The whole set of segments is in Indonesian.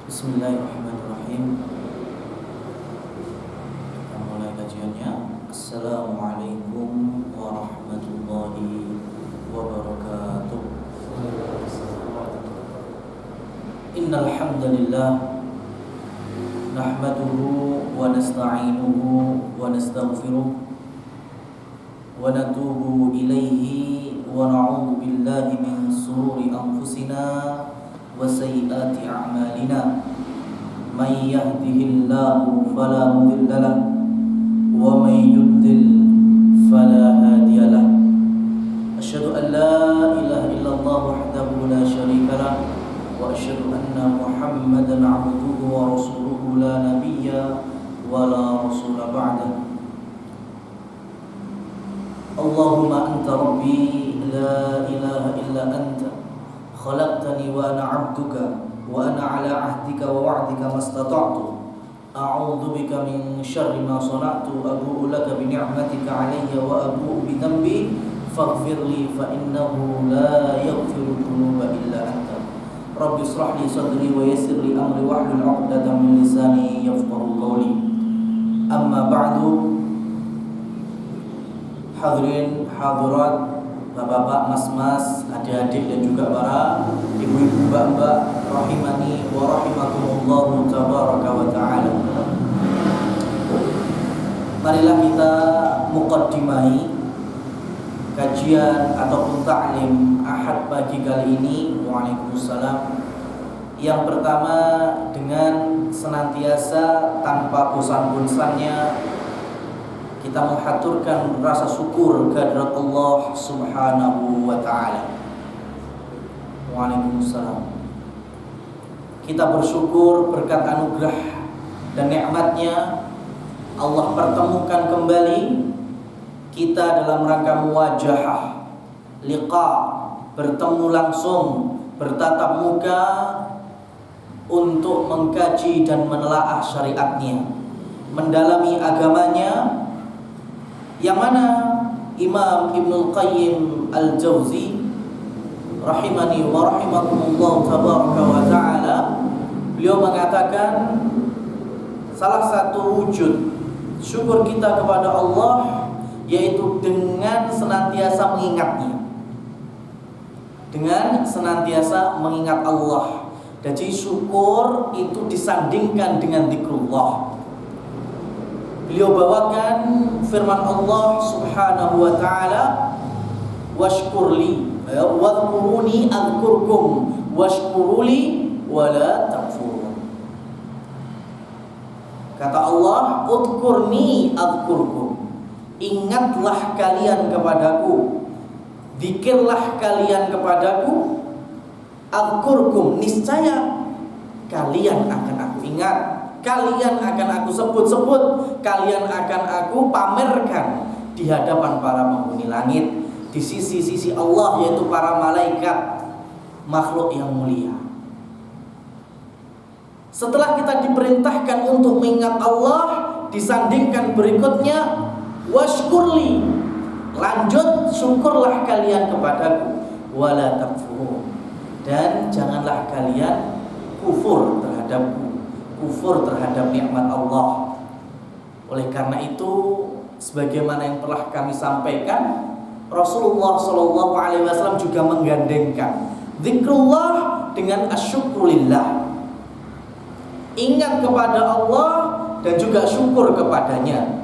Bismillahirrahmanirrahim. Kita mulai kajiannya. Assalamualaikum warahmatullahi wabarakatuh. Innal hamdalillah nahmaduhu wa nasta'inuhu wa nastaghfiruh wa natubu ilaihi wa na'udzu billahi min shururi anfusina wa sayyiati a'malina. May yahdihillahu fala mudilla lahu wa may yudlil fala hadiya lahu. Asyhadu an la ilaha illallah wahdahu la syarika lahu wa asyhadu anna Muhammadan 'abduhu wa rasuluhu la nabiyya wa la rasula ba'dahu. Allahumma anta rabbi la ilaha illa anta khalaqtani wa ana 'abduka wa ana 'ala 'ahdika wa wa'dika mastata'tu a'udzu bika min syarri ma sana'tu abu'u laka bi ni'matika 'alayya wa abu'u bi dhanbi faghfir li fa innahu la yaghfiru dhunuba illa anta. Rabbi ishrah li sadri wa yassir li amri wahlul 'uqdatam min lisani yafqahu qawli. Amma ba'du. Hadirin hadirat, bapak-bapak, mas-mas, adik-adik dan juga para ibu-ibu, mbak-mbak, rahimani wa rahimakumullah tabaraka wa ta'ala. Marilah kita muqaddimai kajian ataupun ta'lim Ahad pagi kali ini. Waalaikumsalam. Yang pertama, dengan senantiasa tanpa bosan-bosannya kita menghaturkan rasa syukur kehadirat Allah Subhanahu wa ta'ala. Waalaikumsalam. Kita bersyukur berkat anugerah dan nikmatnya Allah pertemukan kembali kita dalam rangka muwajahah, liqa, bertemu langsung, bertatap muka untuk mengkaji dan menelaah syariatnya, mendalami agamanya, yang mana Imam Ibnul Qayyim Al-Jauzi rahimani wa rahimakumullah tabaraka wa ta'ala, beliau mengatakan salah satu wujud syukur kita kepada Allah yaitu dengan senantiasa mengingatnya, dengan senantiasa mengingat Allah. Jadi syukur itu disandingkan dengan zikrullah. Beliau bawakan firman Allah Subhanahu wa ta'ala, washkurli wadhkuruni adhkurkum washkuruli wala takfurun. Kata Allah, udhkurni adhkurkum, ingatlah kalian kepadaku, zikirlah kalian kepadaku, adhkurkum, niscaya kalian akan aku ingat, kalian akan aku sebut-sebut, kalian akan aku pamerkan di hadapan para penghuni langit, di sisi-sisi Allah, yaitu para malaikat, makhluk yang mulia. Setelah kita diperintahkan untuk mengingat Allah, disandingkan berikutnya, washkurli, lanjut syukurlah kalian kepadaku, wala takfurun, dan janganlah kalian kufur terhadapku, kufur terhadap nikmat Allah. Oleh karena itu, sebagaimana yang telah kami sampaikan, Rasulullah SAW juga menggandengkan zikrullah dengan asyukrulillah, ingat kepada Allah dan juga syukur kepadanya.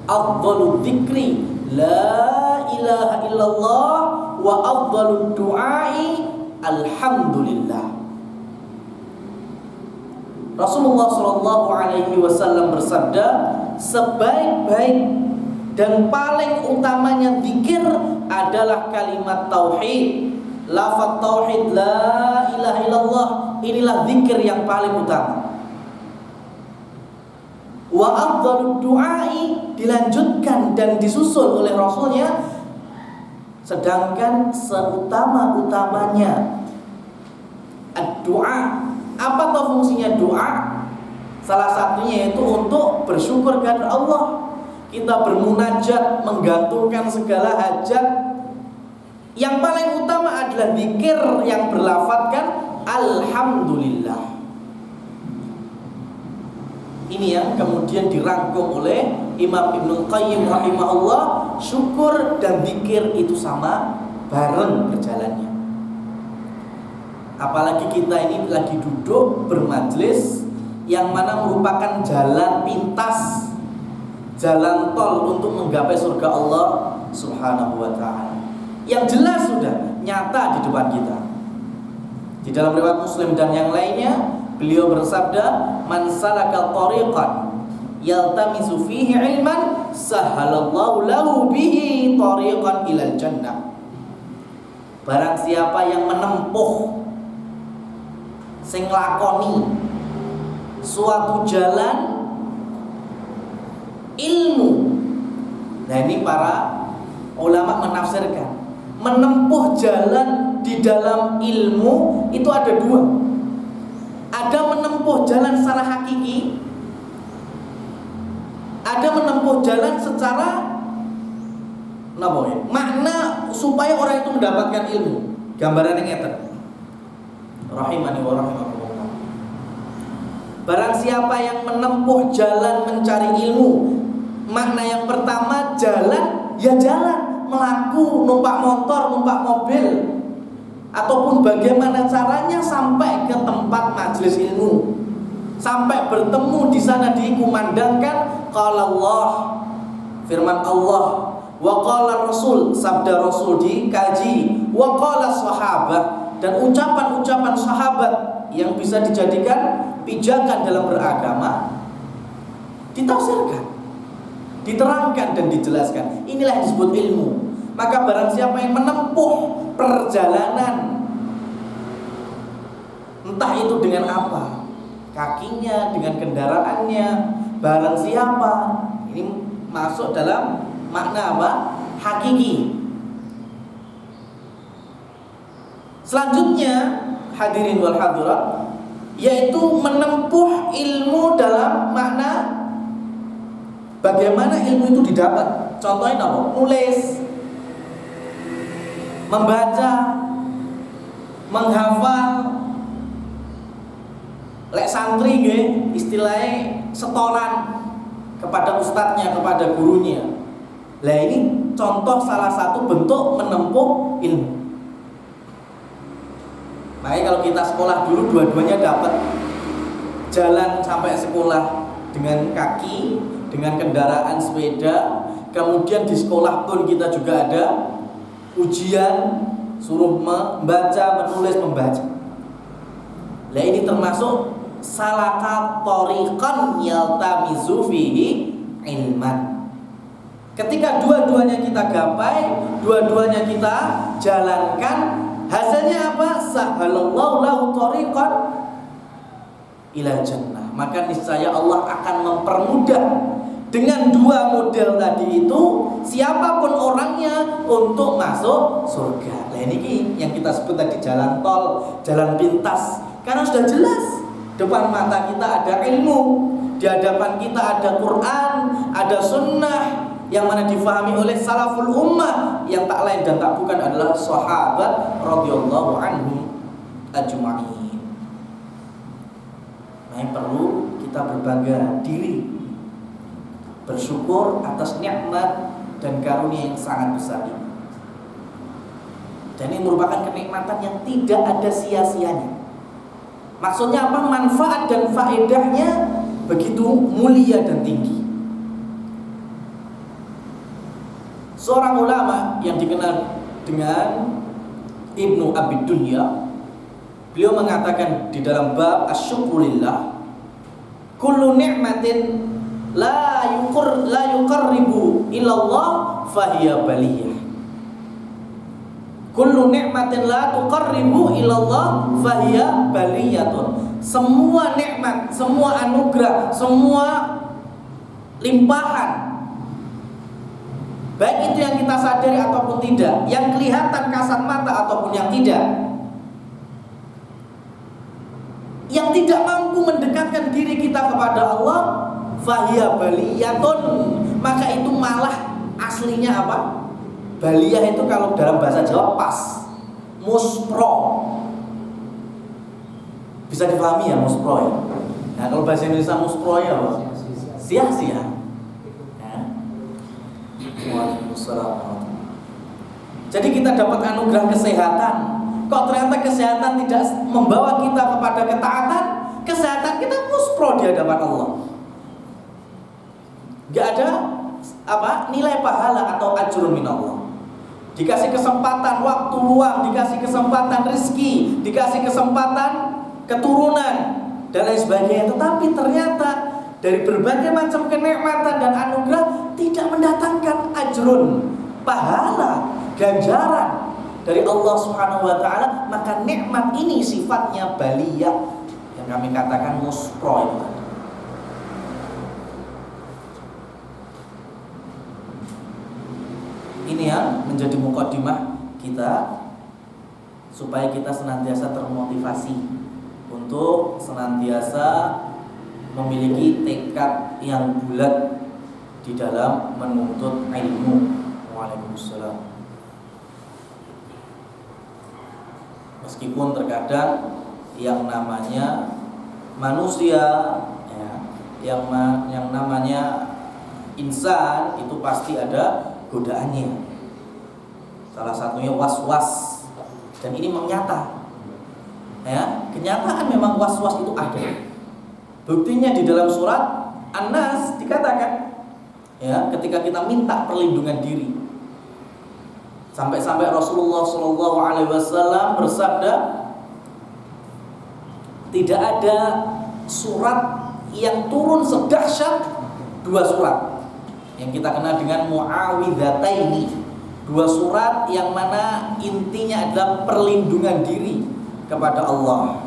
Afdhalu dzikri la ilaha illallah wa afdhalu du'ai alhamdulillah. Rasulullah SAW bersabda, sebaik-baik dan paling utamanya zikir adalah kalimat tauhid, lafaz tauhid la ilaha illallah. Inilah zikir yang paling utama. Wa afdhalud du'ai, dilanjutkan dan disusul oleh Rasulnya, sedangkan seutama-utamanya ad-du'a. Apa tuh fungsinya doa? Salah satunya yaitu untuk bersyukur kepada Allah. Kita bermunajat, menggantungkan segala hajat. Yang paling utama adalah zikir yang berlafadzkan alhamdulillah. Ini yang kemudian dirangkum oleh Imam Ibnu Qayyim rahimahullah. Syukur dan zikir itu sama, bareng berjalannya. Apalagi kita ini lagi duduk bermajlis yang mana merupakan jalan pintas, jalan tol untuk menggapai surga Allah Subhanahu wa ta'ala, yang jelas sudah nyata di depan kita. Di dalam riwayat Muslim dan yang lainnya, beliau bersabda, "Man salaka tariqan yaltamisu fihi ilman, sahhalallahu lahu bihi tariqan ilal jannah." Barang siapa yang menempuh, sing lakoni suatu jalan ilmu. Nah, ini para ulama menafsirkan, menempuh jalan di dalam ilmu itu ada dua. Ada menempuh jalan secara hakiki, ada menempuh jalan secara makna supaya orang itu mendapatkan ilmu. Gambarannya ngeten. Rahimani wa rahimakumullah. Barang siapa yang menempuh jalan mencari ilmu, makna yang pertama jalan, ya jalan, melaku, numpak motor, numpak mobil, ataupun bagaimana caranya sampai ke tempat majelis ilmu, sampai bertemu di sana dikumandangkan qala Allah, firman Allah, wa qala Rasul, sabda Rasul dikaji, wa qala sahabat, dan ucapan-ucapan sahabat yang bisa dijadikan pijakan dalam beragama ditafsirkan, diterangkan dan dijelaskan. Inilah yang disebut ilmu. Maka barang siapa yang menempuh perjalanan, entah itu dengan apa, kakinya, dengan kendaraannya, barang siapa, ini masuk dalam makna apa? Hakiki. Selanjutnya, hadirin wal hadirat, yaitu menempuh ilmu dalam makna bagaimana ilmu itu didapat. Contohnya apa? Nulis, membaca, menghafal. Lek santri nggih, istilahnya setoran kepada ustadznya, kepada gurunya. Lah ini contoh salah satu bentuk menempuh ilmu. Makanya kalau kita sekolah dulu dua-duanya dapat, jalan sampai sekolah dengan kaki, dengan kendaraan sepeda. Kemudian di sekolah pun kita juga ada ujian, suruh membaca, menulis, membaca. Nah ini termasuk salaka tariqan yaltamizu fihi ilman. Ketika dua-duanya kita gapai, dua-duanya kita jalankan, hasilnya apa? Sahhalallahu lahu tariqan ila jannah. Maka niscaya Allah akan mempermudah dengan dua model tadi itu siapapun orangnya untuk masuk surga. Nah ini yang kita sebut tadi jalan tol, jalan pintas. Karena sudah jelas depan mata kita ada ilmu, di hadapan kita ada Quran, ada sunnah yang mana difahami oleh salaful ummah yang tak lain dan tak bukan adalah sahabat radhiyallahu anhum ajma'in. Nah, perlu kita berbangga diri, bersyukur atas nikmat dan karunia yang sangat besar ini. Dan ini merupakan kenikmatan yang tidak ada sia-sianya. Maksudnya apa? Manfaat dan faedahnya begitu mulia dan tinggi. Seorang ulama yang dikenal dengan Ibnu Abi Dunya, beliau mengatakan di dalam bab asyukurillah, kullu ni'matin la yuqarribu ilallah fahiya baliyah. Kullu ni'matin la tuqarribu ilallah fahiya baliyatun. Semua nikmat, semua anugerah, semua limpahan, baik itu yang kita sadari ataupun tidak, yang kelihatan kasat mata ataupun yang tidak, yang tidak mampu mendekatkan diri kita kepada Allah, fahiya baliyatun, maka itu malah aslinya apa? Baliyah itu kalau dalam bahasa Jawa pas, muspro. Bisa dipahami ya muspro ya. Nah kalau bahasa Indonesia muspro ya apa? sia-sia. Ya. Waalaikumsalam. Jadi kita dapat anugerah kesehatan. Kok ternyata kesehatan tidak membawa kita kepada ketaatan? Kesehatan kita muspro di hadapan Allah. Gak ada nilai pahala atau ajrun minallah. Dikasih kesempatan waktu luang, dikasih kesempatan rezeki, dikasih kesempatan keturunan dan lain sebagainya. Tetapi ternyata dari berbagai macam kenikmatan dan anugerah tidak mendatangkan ajrun, pahala, ganjaran dari Allah Subhanahu wa taala. Maka nikmat ini sifatnya baliyah, yang kami katakan muspro itu. Ini yang menjadi mukadimah kita supaya kita senantiasa termotivasi untuk senantiasa memiliki tekad yang bulat di dalam menuntut ilmu. Waalaikumsalam. Meskipun terkadang yang namanya manusia, ya, yang namanya insan itu pasti ada godaannya. Salah satunya was-was, dan ini menyata. Ya, kenyataan memang was-was itu ada. Buktinya di dalam surat An-Nas dikatakan, ya, ketika kita minta perlindungan diri, sampai-sampai Rasulullah SAW bersabda, tidak ada surat yang turun sedahsyat dua surat yang kita kenal dengan Muawwidhataini, dua surat yang mana intinya adalah perlindungan diri kepada Allah.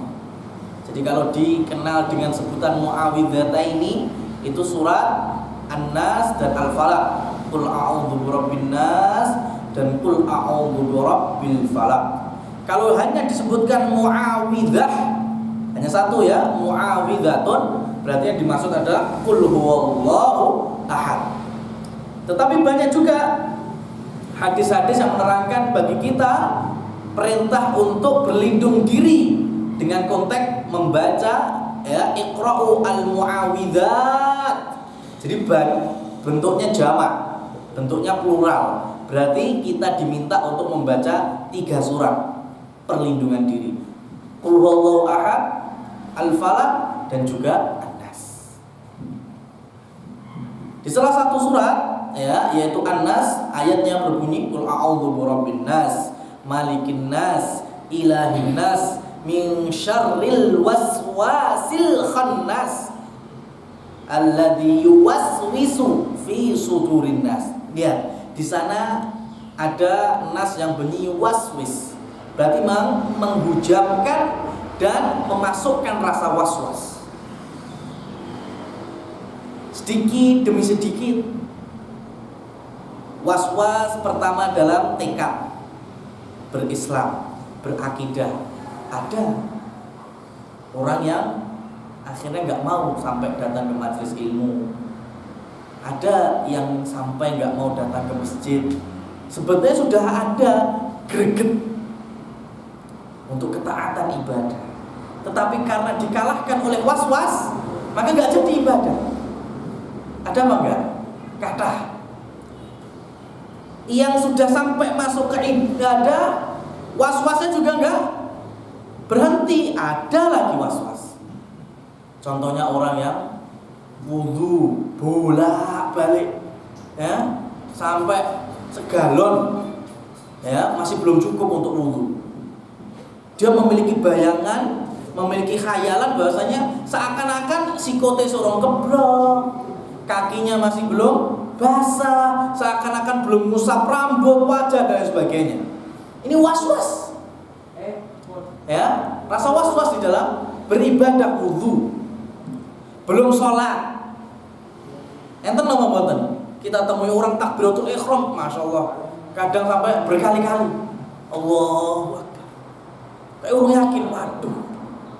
Jadi kalau dikenal dengan sebutan Muawwidhataini itu surat An-Nas dan Al-Falaq. Qul a'udzu birabbin nas dan qul a'udzu birabbil falaq. Kalau hanya disebutkan Muawwidhah, hanya satu ya, Muawwidhatun, berarti yang dimaksud adalah qul huwallahu ahad. Tetapi banyak juga hadis-hadis yang menerangkan bagi kita perintah untuk berlindung diri dengan konteks membaca, ya, Iqra'u al-mu'awwidzat. Jadi bentuknya jamak, bentuknya plural. Berarti kita diminta untuk membaca 3 surat perlindungan diri. Qul huwallahu ahad, Al-Falaq, dan juga An-Nas. Di salah satu surat, ya, yaitu An-Nas, ayatnya berbunyi qul a'udzu birabbin nas, malikin nas, ilahin nas, min syarril waswasil khannas alladzi yuwaswisu fi sudurin nas. Lihat, di sana ada nas yang bunyi waswis, berarti menghujamkan dan memasukkan rasa waswas. Sedikit demi sedikit was-was pertama dalam tekad berislam, berakidah. Ada orang yang akhirnya nggak mau sampai datang ke majelis ilmu. Ada yang sampai nggak mau datang ke masjid. Sebetulnya sudah ada greget untuk ketaatan ibadah, tetapi karena dikalahkan oleh was-was, maka nggak jadi ibadah. Ada apa enggak? Kata yang sudah sampai masuk ke ibadah, was-wasnya juga enggak berhenti, ada lagi was-was. Contohnya orang yang wudu bolak-balik, ya, sampai segalon, ya, masih belum cukup untuk wudu. Dia memiliki bayangan, memiliki khayalan bahwasanya seakan-akan sikote sorong keblok, kakinya masih belum basah, seakan-akan belum ngusap rambut, wajah, dan sebagainya. Ini was-was. Ya, rasa was-was di dalam beribadah, wudu, belum sholat. Enten nama mboten? Kita temui orang takbiratul ihram, masya Allah, kadang sampai berkali-kali, Allahu Akbar. Kayak orang yakin, waduh,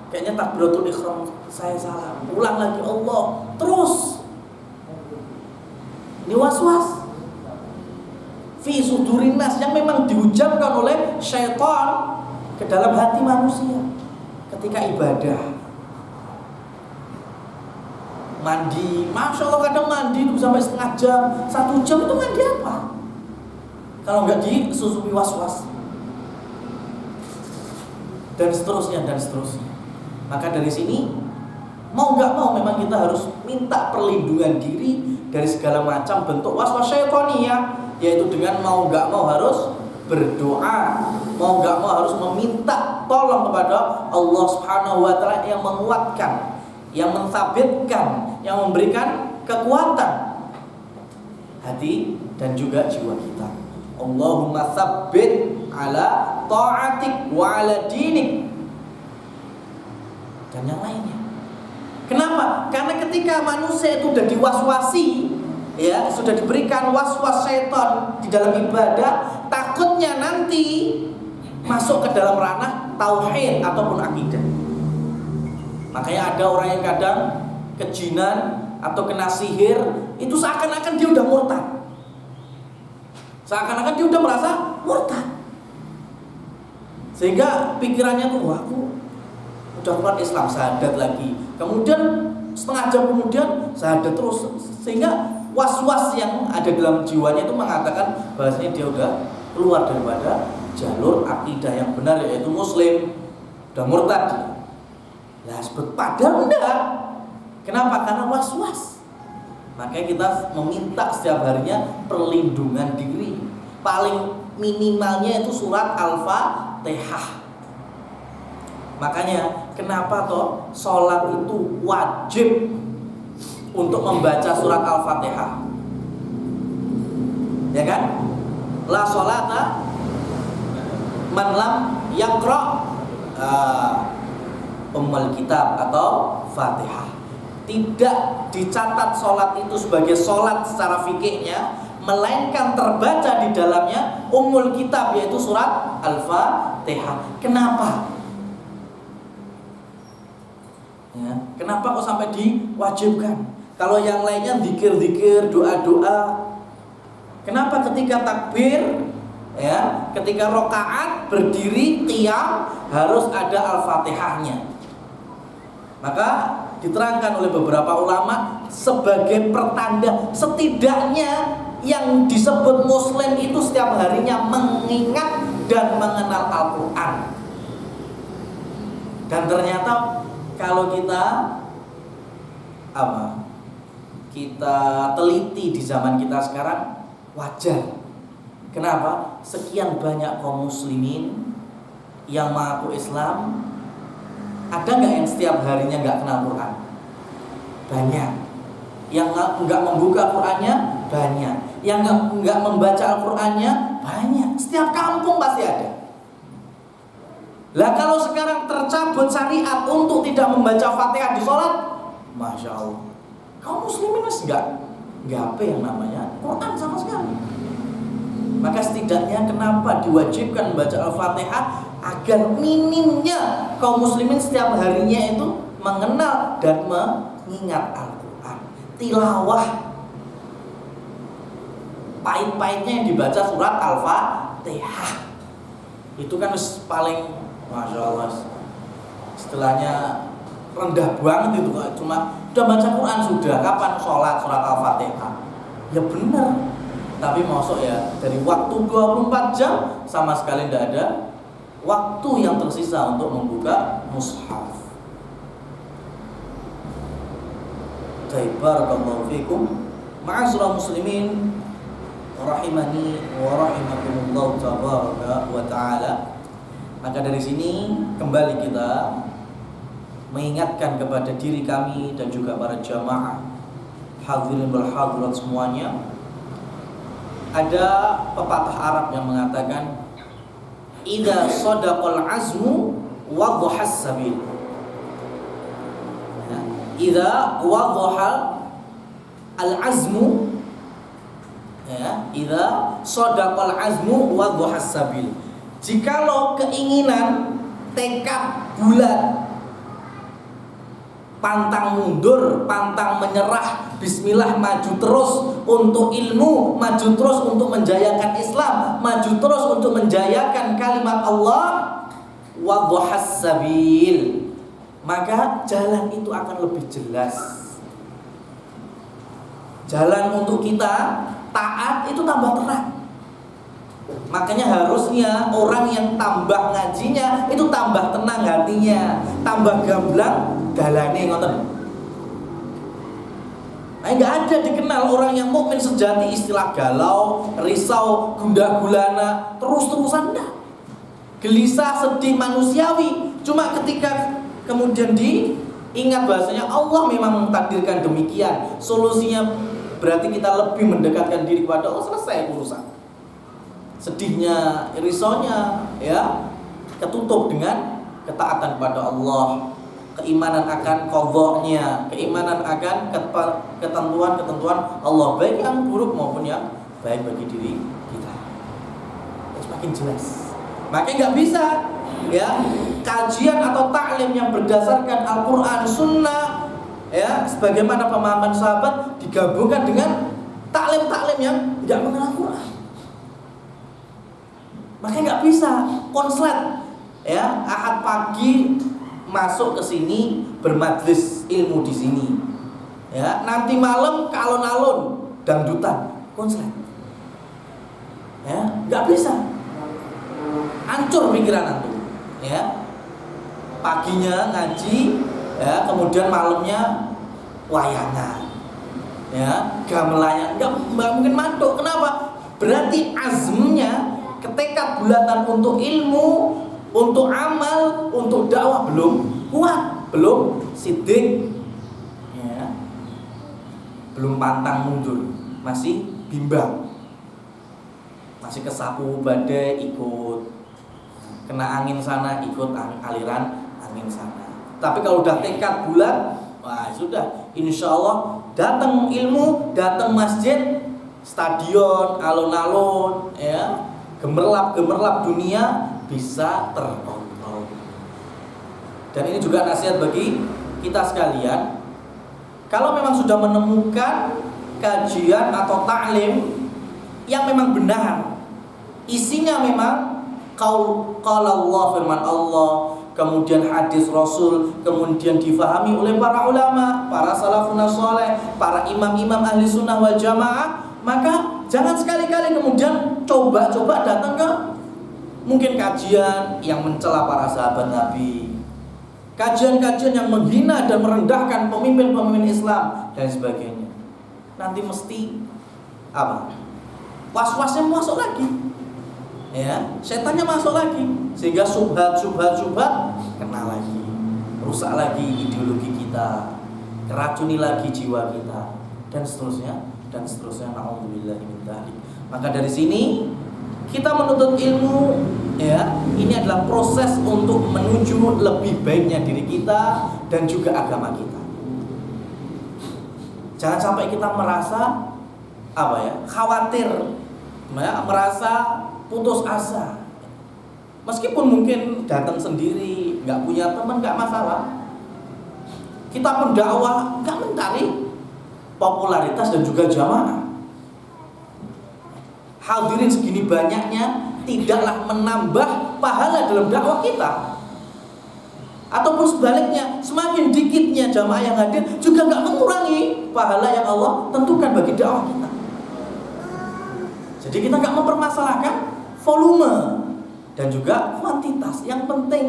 kayaknya takbiratul ihram saya salah, ulang lagi, Allah, terus. Ini was-was fi sudurin nas yang memang dihujamkan oleh syaitan ke dalam hati manusia ketika ibadah. Mandi, Masya Allah kadang mandi itu sampai setengah jam, 1 jam itu mandi apa? Kalau nggak disusupi was-was. Dan seterusnya. Maka dari sini mau nggak mau memang kita harus minta perlindungan diri dari segala macam bentuk was-was syaitaniyah, yaitu dengan mau nggak mau harus berdoa, mau nggak mau harus meminta tolong kepada Allah Subhanahu wa taala yang menguatkan, yang mensabitkan, yang memberikan kekuatan hati dan juga jiwa kita. Allahumma tsabbit ala ta'atik wa ala dinik dan yang lainnya. Kenapa? Karena ketika manusia itu sudah diwaswasi, ya, sudah diberikan was-was syaitan di dalam ibadah, takutnya nanti masuk ke dalam ranah tauhid ataupun akidah. Makanya ada orang yang kadang kejinan atau kena sihir, itu seakan-akan dia udah murtad. Seakan-akan dia udah merasa murtad. Sehingga pikirannya tuh, wah, aku udah keluar Islam, syahadat lagi. Kemudian setengah jam kemudian syahadat terus. Sehingga was-was yang ada dalam jiwanya itu mengatakan bahwasanya dia udah keluar daripada jalur akidah yang benar, yaitu muslim, udah murtad. Lah padahal enggak. Kenapa? Karena was-was. Makanya kita meminta setiap harinya perlindungan diri. Paling minimalnya itu surat Al-Fatihah. Makanya kenapa toh sholat itu wajib untuk membaca surat Al-Fatihah? Ya kan? La sholata man lam yaqra Ummul Kitab atau Fatihah. Tidak dicatat sholat itu sebagai sholat secara fikihnya, melainkan terbaca di dalamnya Ummul Kitab, yaitu surat Al-Fatihah. Kenapa? Ya, kenapa kok sampai diwajibkan? Kalau yang lainnya zikir-zikir, doa-doa. Kenapa ketika takbir, ya, ketika rokaat berdiri qiyam harus ada Al-Fatihahnya? Maka diterangkan oleh beberapa ulama sebagai pertanda setidaknya yang disebut muslim itu setiap harinya mengingat dan mengenal Al-Quran. Dan ternyata kalau kita teliti di zaman kita sekarang, wajar. Kenapa? Sekian banyak kaum muslimin yang mengaku Islam, ada nggak yang setiap harinya nggak kenal Quran? Banyak. Yang nggak membuka Qurannya banyak. Yang nggak membaca Al-Qurannya banyak. Setiap kampung pasti ada. Lah kalau sekarang tercabut syariat untuk tidak membaca Fatihah di sholat, Masya Allah, kaum muslimin masih nggak apa yang namanya Quran sama sekali. Maka setidaknya kenapa diwajibkan membaca Al-Fatihah? Agar minimnya kaum muslimin setiap harinya itu mengenal dan mengingat Al-Quran. Tilawah pahit-pahitnya yang dibaca surat Al-Fatihah itu kan paling, Masya Allah, istilahnya rendah banget itu. Cuma udah baca Quran sudah, kapan sholat surat Al-Fatihah? Ya benar. Tapi masuk ya dari waktu 24 jam sama sekali tidak ada waktu yang tersisa untuk membuka mushaf. Barakallahu fikum. Ma'asyiral muslimin rahimani wa rahimakumullah tabaraka wa ta'ala. Maka dari sini kembali kita mengingatkan kepada diri kami dan juga para jamaah hadirin wal hadirat semuanya. Ada pepatah Arab yang mengatakan idza sadaqal azmu wadhahas sabil. Idza wadhaha al azmu, ya, idza sadaqal azmu wadhahas sabil. Jikalau keinginan, tekad bulat, pantang mundur, pantang menyerah, bismillah, maju terus untuk ilmu, maju terus untuk menjayakan Islam, maju terus untuk menjayakan kalimat Allah, wadhahas sabil, maka jalan itu akan lebih jelas. jalan untuk kita taat itu tambah terang. Makanya harusnya orang yang tambah ngajinya itu tambah tenang hatinya, tambah gamblang dalane ngoten. Nggak ada dikenal orang yang mukmin sejati istilah galau, risau, gundah gulana, terus-terusan enggak. Gelisah, sedih manusiawi. Cuma ketika kemudian diingat bahasanya Allah memang mentakdirkan demikian, solusinya berarti kita lebih mendekatkan diri kepada Allah, selesai urusan. Sedihnya, risaunya ya ketutup dengan ketaatan kepada Allah, keimanan akan qadha-nya, keimanan akan ketentuan-ketentuan Allah, baik yang buruk maupun yang baik bagi diri kita. Semakin jelas. Makanya nggak bisa ya kajian atau taklim yang berdasarkan Al-Quran, Sunnah ya sebagaimana pemahaman sahabat digabungkan dengan taklim-taklim yang tidak mengenal Quran. Makanya nggak bisa konslet ya Ahad pagi masuk ke sini bermajlis ilmu di sini ya, nanti malam ke alun-alun dangdutan konslet ya, nggak bisa, hancur pikiran antum ya. Paginya ngaji ya, kemudian malamnya wayangan ya, gamelannya, nggak mungkin mantuk. Kenapa? Berarti azmnya, ketekad bulatan untuk ilmu, untuk amal, untuk dakwah belum kuat, belum sidik ya, belum pantang mundur, masih bimbang, masih kesapu badai ikut, kena angin sana ikut aliran angin sana. Tapi kalau udah tekad bulat, wah sudah, insya Allah datang ilmu, datang masjid, stadion, alun-alun ya, gemerlap dunia bisa terkontrol. Dan ini juga nasihat bagi kita sekalian. Kalau memang sudah menemukan kajian atau taklim yang memang benar, isinya memang qala Allah, firman Allah, kemudian hadis Rasul, kemudian difahami oleh para ulama, para salafun saleh, para imam-imam ahli sunnah wal jamaah, maka jangan sekali-kali kemudian coba-coba datang ke mungkin kajian yang mencela para sahabat Nabi, kajian-kajian yang menghina dan merendahkan pemimpin-pemimpin Islam dan sebagainya. Nanti mesti apa? Was-wasnya masuk lagi ya, setannya masuk lagi, sehingga subhat kena lagi, rusak lagi ideologi kita, keracuni lagi jiwa kita, dan seterusnya. Na'udzubillahi min dzalik. Maka dari sini kita menuntut ilmu ya, ini adalah proses untuk menuju lebih baiknya diri kita dan juga agama kita. Jangan sampai kita merasa khawatir, merasa putus asa. Meskipun mungkin datang sendiri, nggak punya teman, nggak masalah. Kita pendakwah nggak mencari popularitas dan juga jamaah. Hadirin segini banyaknya tidaklah menambah pahala dalam dakwah kita. Ataupun sebaliknya, semakin dikitnya jamaah yang hadir juga nggak mengurangi pahala yang Allah tentukan bagi dakwah kita. Jadi kita nggak mempermasalahkan volume dan juga kuantitas. Yang penting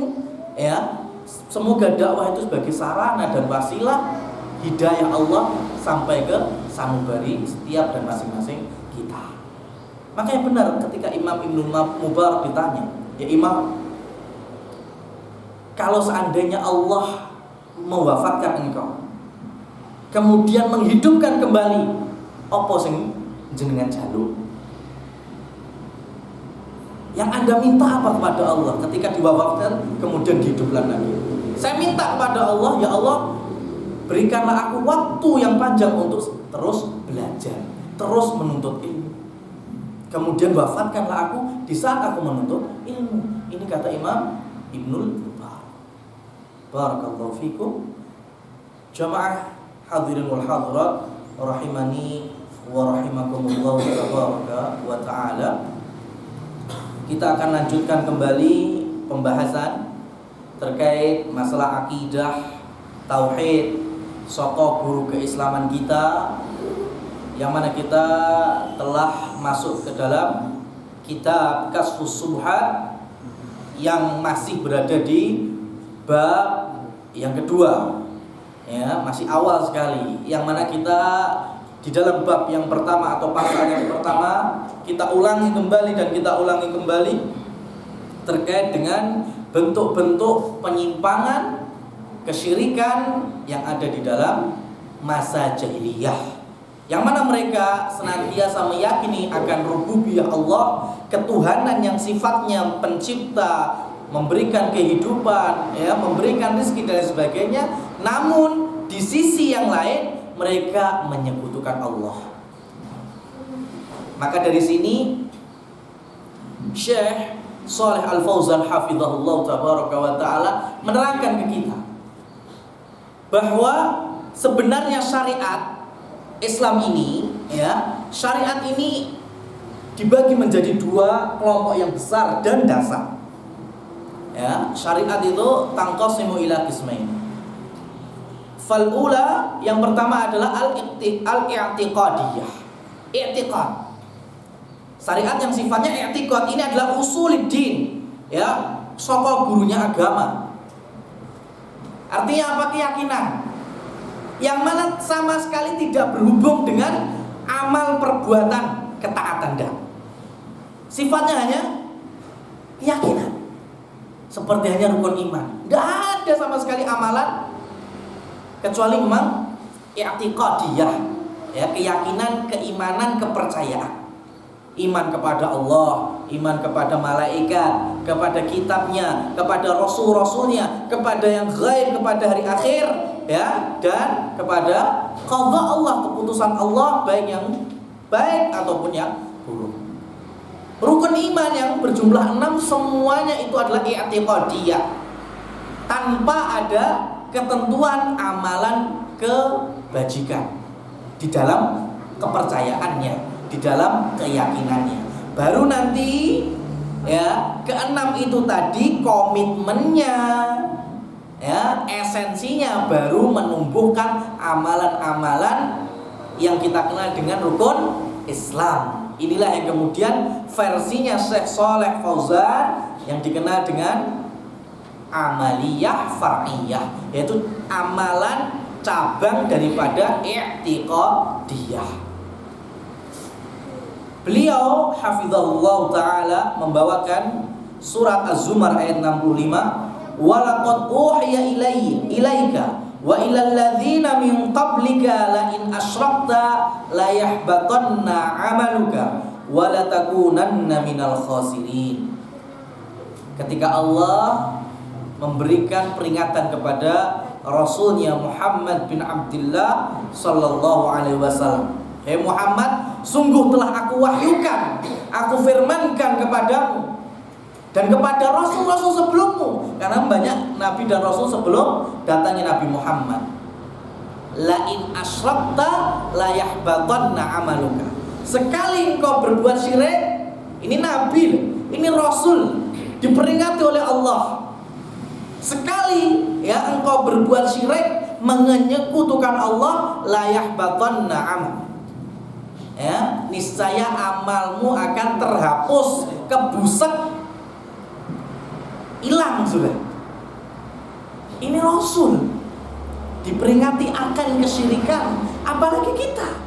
ya, semoga dakwah itu sebagai sarana dan wasilah hidayah Allah sampai ke sanubari setiap dan masing-masing kita. Makanya benar ketika Imam Ibnu Mubarak ditanya, ya Imam, kalau seandainya Allah mewafatkan engkau, kemudian menghidupkan kembali, apa sing jenengan jaluk? Yang Anda minta apa kepada Allah ketika diwafatkan kemudian dihidupkan lagi? Saya minta kepada Allah, ya Allah, berikanlah aku waktu yang panjang untuk terus belajar, terus menuntut ilmu. Kemudian wafatkanlah aku di saat aku menuntut ilmu. Ini kata Imam Ibnul Mubarak. Barakallahu fikum. Jamaah hadirin wal hadirat rahimani wa rahimakumullah tabaraka wa ta'ala. Kita akan lanjutkan kembali pembahasan terkait masalah akidah, tauhid, sokok guru keislaman kita, yang mana kita telah masuk ke dalam kitab Kasyfus Subhat yang masih berada di bab yang kedua, ya, masih awal sekali, yang mana kita di dalam bab yang pertama atau pasal yang pertama kita ulangi kembali dan kita ulangi kembali terkait dengan bentuk-bentuk penyimpangan, kesyirikan yang ada di dalam masa jahiliyah, yang mana mereka senantiasa meyakini akan rububiyah Allah, ketuhanan yang sifatnya pencipta, memberikan kehidupan, ya, memberikan rezeki dan sebagainya. Namun di sisi yang lain mereka menyekutukan Allah. Maka dari sini Syekh Shalih Al-Fauzan hafizahullah tabaraka wa ta'ala menerangkan ke kita bahwa sebenarnya syariat Islam ini, ya, syariat ini dibagi menjadi dua kelompok yang besar dan dasar. Ya, syariat itu tanqasimu ila qismain. Fal ula, yang pertama adalah al-i'tiqadiyah. I'tiqad. Syariat yang sifatnya i'tiqad ini adalah usuluddin, ya, saka gurunya agama. Artinya apa? Keyakinan yang mana sama sekali tidak berhubung dengan amal perbuatan ketaatan dah. Sifatnya hanya keyakinan, seperti hanya rukun iman. Tidak ada sama sekali amalan kecuali memang i'tiqadiyah, ya, keyakinan, keimanan, kepercayaan. Iman kepada Allah, iman kepada malaikat, kepada kitabnya, kepada rasul-rasulnya, kepada yang ghaib, kepada hari akhir, ya, dan kepada qada Allah, keputusan Allah, baik yang baik ataupun yang buruk. Rukun iman yang berjumlah 6 semuanya itu adalah i'tiqadiyah, tanpa ada ketentuan amalan kebajikan di dalam kepercayaannya, di dalam keyakinannya. Baru nanti, ya, keenam itu tadi komitmennya, ya, esensinya baru menumbuhkan amalan-amalan yang kita kenal dengan rukun Islam. Inilah yang kemudian versinya Syekh Shalih Fauzan yang dikenal dengan amaliyah far'iyah, yaitu amalan cabang daripada i'tiqadiyah. Beliau hafizahullah ta'ala membawakan surat Az-Zumar ayat 65, walaqad uhiya ilaika wa ilal ladzina min qablika la in asyrakta la yahbatanna 'amaluka wa la takunanna minal khasirin. Ketika Allah memberikan peringatan kepada Rasulnya Muhammad bin Abdullah sallallahu alaihi wasallam, "Hei Muhammad, sungguh telah aku wahyukan, aku firmankan kepadamu dan kepada rasul-rasul sebelummu," karena banyak nabi dan rasul sebelum datangnya Nabi Muhammad. "La in asyrakta la yahbatanna amaluka." Sekali engkau berbuat syirik, ini nabi, ini rasul, diperingati oleh Allah. Sekali, ya, engkau berbuat syirik, menyekutukan Allah, la yahbatanna amal, ya, niscaya amalmu akan terhapus, kebusek, hilang sudah. Ini rasul diperingati akan kesyirikan, apalagi kita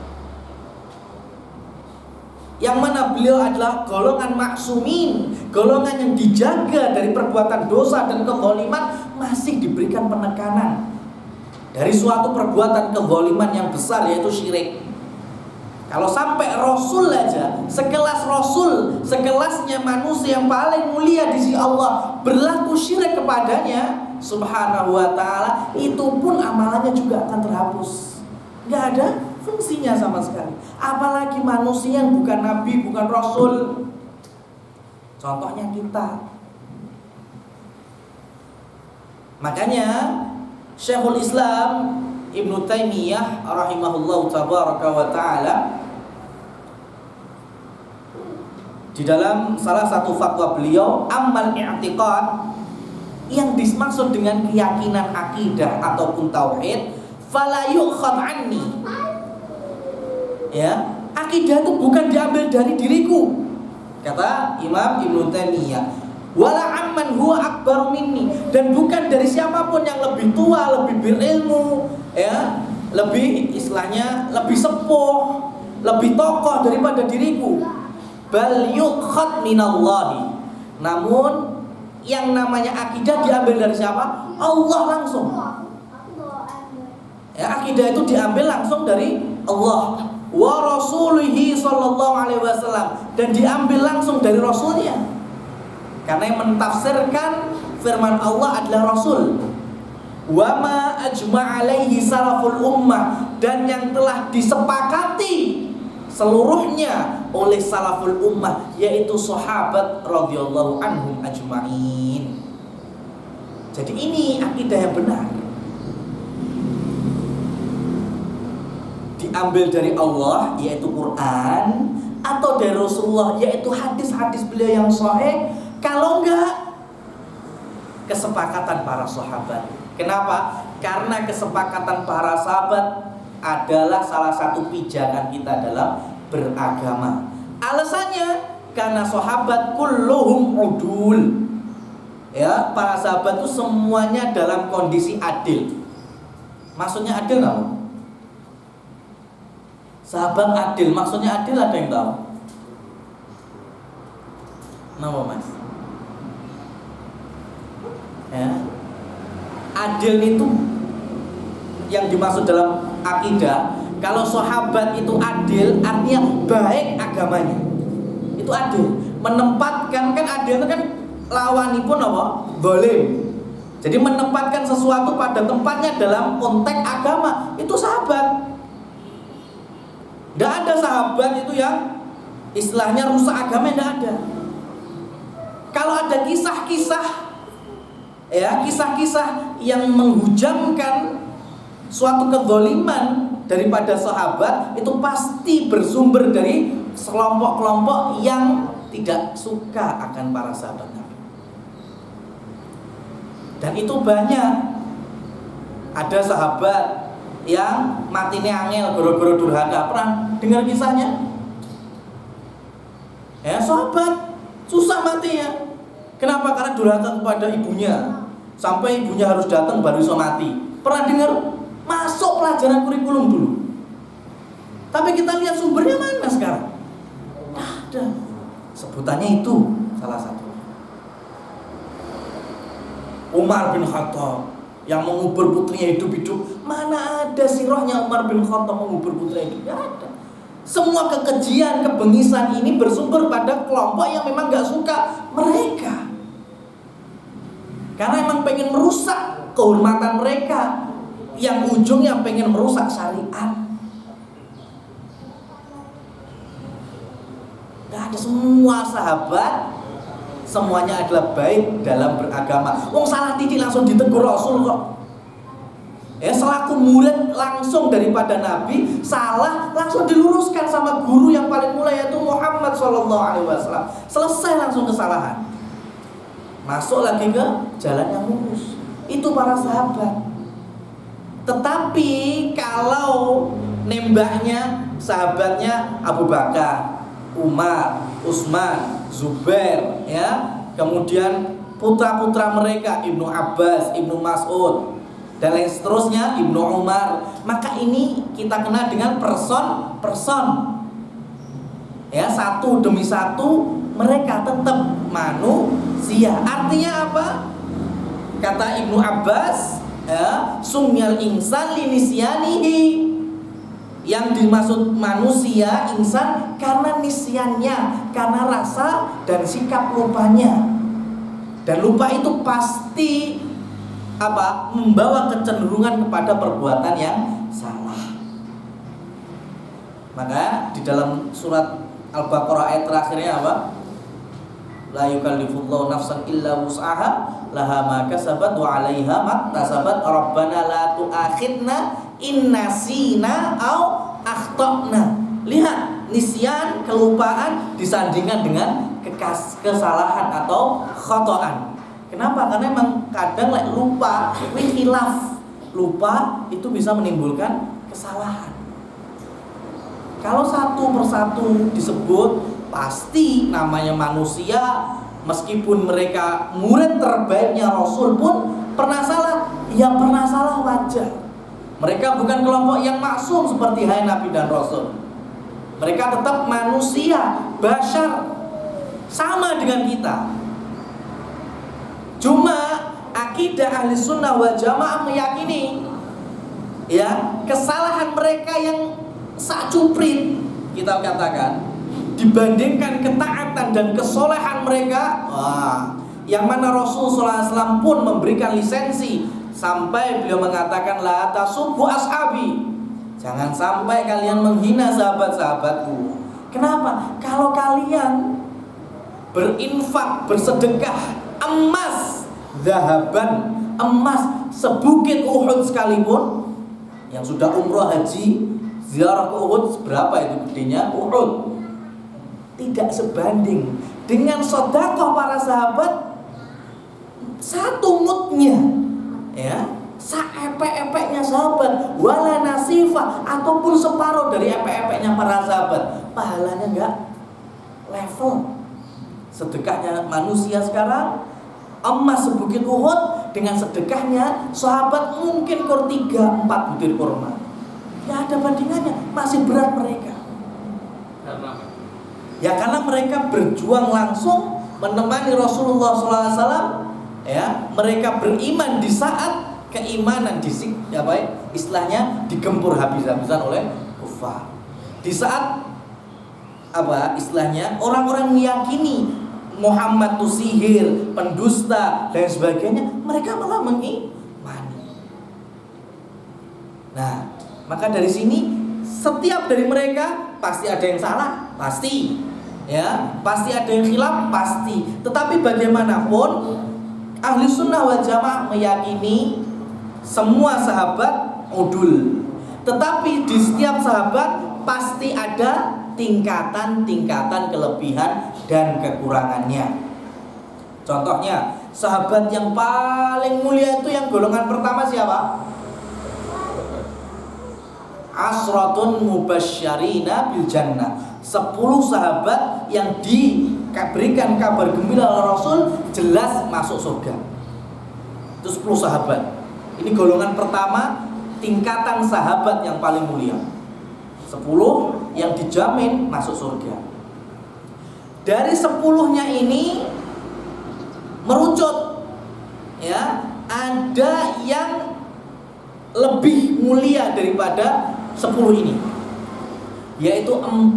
yang mana beliau adalah golongan maksumin, golongan yang dijaga dari perbuatan dosa dan kezaliman, masih diberikan penekanan dari suatu perbuatan kezaliman yang besar, yaitu syirik. Kalau sampai rasul aja, sekelas rasul, sekelasnya manusia yang paling mulia di sisi Allah, berlaku syirik kepadanya subhanahu wa ta'ala, itu pun amalannya juga akan terhapus, nggak ada fungsinya sama sekali. Apalagi manusia yang bukan nabi, bukan rasul. Contohnya kita. Makanya Syekhul Islam Ibnu Taimiyah rahimahullahu tabaraka wa ta'ala di dalam salah satu fatwa beliau, amal i'tiqad, yang dimaksud dengan keyakinan akidah ataupun tauhid, fala yu'khad anni, Ya, akidah itu bukan diambil dari diriku. Kata Imam Ibnu Taimiyah, wala amman huwa akbar minni, dan bukan dari siapapun yang lebih tua, lebih berilmu, ya, lebih istilahnya lebih sepuh, lebih tokoh daripada diriku. Bal yukhad minallahi. Namun yang namanya akidah diambil dari siapa? Allah langsung. Ya, akidah itu diambil langsung dari Allah wa rasulihi sallallahu alaihi wasallam, dan diambil langsung dari rasulnya. Karena yang mentafsirkan firman Allah adalah Rasul. Wa ma ajma' alaihi salaful ummah, dan yang telah disepakati seluruhnya oleh salaful ummah, yaitu sahabat radhiyallahu anhum ajma'in. Jadi ini akidah yang benar, diambil dari Allah yaitu Quran, atau dari Rasulullah yaitu hadis-hadis beliau yang sahih. Kalau enggak, kesepakatan para sahabat. Kenapa? Karena kesepakatan para sahabat adalah salah satu pijakan kita dalam beragama. Alasannya karena sahabat kulluhum udul. Ya, para sahabat itu semuanya dalam kondisi adil. Maksudnya adil enggak? Sahabat adil, maksudnya adil ada yang tahu? Kenapa mas? Ya, adil itu yang dimaksud dalam akidah. Kalau sahabat itu adil, artinya baik agamanya. Itu adil. Menempatkan, kan adil itu kan lawanipun apa? Zalim. Jadi menempatkan sesuatu pada tempatnya dalam konteks agama. Itu sahabat. Tidak ada sahabat itu yang istilahnya rusak agama, tidak ada. Kalau ada kisah-kisah, ya, kisah-kisah yang menghujamkan suatu kezaliman daripada sahabat, itu pasti bersumber dari kelompok-kelompok yang tidak suka akan para sahabat Nabi. Dan itu banyak. Ada sahabat yang matinya angel gara-gara durhaka. Pernah dengar kisahnya? Ya, sahabat susah matinya. Kenapa? Karena durhaka kepada ibunya. Sampai ibunya harus datang baru bisa mati. Pernah dengar? Masuk pelajaran kurikulum dulu. Tapi kita lihat sumbernya mana sekarang? Tidak ada. Sebutannya itu salah satu. Umar bin Khattab yang mengubur putrinya hidup-hidup. Mana ada sirahnya Umar bin Khattab mengubur putrinya hidup? Tidak ada. Semua kekejian, kebengisan ini bersumber pada kelompok yang memang gak suka mereka. Karena emang pengen merusak kehormatan mereka, yang ujungnya pengen merusak syariat. Gak ada. Semua sahabat semuanya adalah baik dalam beragama. Wong salah titik langsung ditegur Rasul kok. Ya, selaku murid langsung daripada Nabi, salah langsung diluruskan sama guru yang paling mulia, yaitu Muhammad SAW. Selesai langsung kesalahan, masuk lagi ke jalan yang lurus. Itu para sahabat. Tetapi kalau nembaknya sahabatnya Abu Bakar, Umar, Utsman, Zubair, ya, kemudian putra-putra mereka Ibnu Abbas, Ibnu Mas'ud, dan lain seterusnya, Ibnu Umar, maka ini kita kenal dengan person. Ya, satu demi satu mereka tetap manusia. Artinya apa? Kata Ibnu Abbas, ya, sumyal insan linisyanihi. Yang dimaksud manusia, insan, karena nisyannya, karena rasa dan sikap lupanya. Dan lupa itu pasti apa? Membawa kecenderungan kepada perbuatan yang salah. Maka di dalam surat Al-Baqarah ayat terakhirnya apa? La yukallifullahu nafsan illa wus'aha laha ma kasabat wa 'alaiha ma kasabat rabbana la tu'akhidna in nasina au akhtana. Lihat, nisyan, kelupaan disandingkan dengan kesalahan atau khotoan. Kenapa? Karena memang kadang lupa, khilaf. Lupa itu bisa menimbulkan kesalahan. Kalau satu persatu disebut, pasti namanya manusia, meskipun mereka murid terbaiknya Rasul pun pernah salah. Ya pernah salah, wajar. Mereka bukan kelompok yang maksum seperti hai Nabi dan Rasul. Mereka tetap manusia, bashar, sama dengan kita. Cuma akidah ahli sunnah wal jamaah meyakini, ya, kesalahan mereka yang sakcuprit, kita katakan, dibandingkan ketaatan dan kesolehan mereka, yang mana Rasulullah SAW pun memberikan lisensi sampai beliau mengatakan, la tasubbu ashabi, jangan sampai kalian menghina sahabat-sahabatku. Kenapa? Kalau kalian berinfak, bersedekah emas, zahaban, emas sebukit Uhud sekalipun, yang sudah umroh haji ziarah ke Uhud, berapa itu gedenya Uhud, tidak sebanding dengan sedekah para sahabat satu mudnya, ya, saepek-epeknya sahabat, wala nasifah, ataupun separuh dari epek-epeknya para sahabat, pahalanya enggak level. Sedekahnya manusia sekarang emas sebukit Uhud dengan sedekahnya sahabat mungkin 3-4 butir kurma. Ya ada bandingannya, masih berat mereka. Karena mereka berjuang langsung menemani Rasulullah SAW. Ya, mereka beriman di saat keimanan istilahnya digempur habis-habisan oleh kufar. Di saat istilahnya orang-orang meyakini Muhammad itu sihir, pendusta dan sebagainya, mereka malah mengimani. Nah, maka dari sini setiap dari mereka pasti ada yang salah, pasti, ya, pasti ada yang khilaf, pasti. Tetapi bagaimanapun ahli sunnah wal jamaah meyakini semua sahabat udul. Tetapi di setiap sahabat pasti ada tingkatan-tingkatan kelebihan dan kekurangannya. Contohnya, sahabat yang paling mulia itu yang golongan pertama siapa? Asratun mubasysyarina bil jannah. 10 sahabat yang diberikan kabar gembira oleh Rasul jelas masuk surga. Itu 10 sahabat. Ini golongan pertama, tingkatan sahabat yang paling mulia. 10 yang dijamin masuk surga. Dari 10-nya ini merucut, ya, ada yang lebih mulia daripada 10 ini, yaitu 4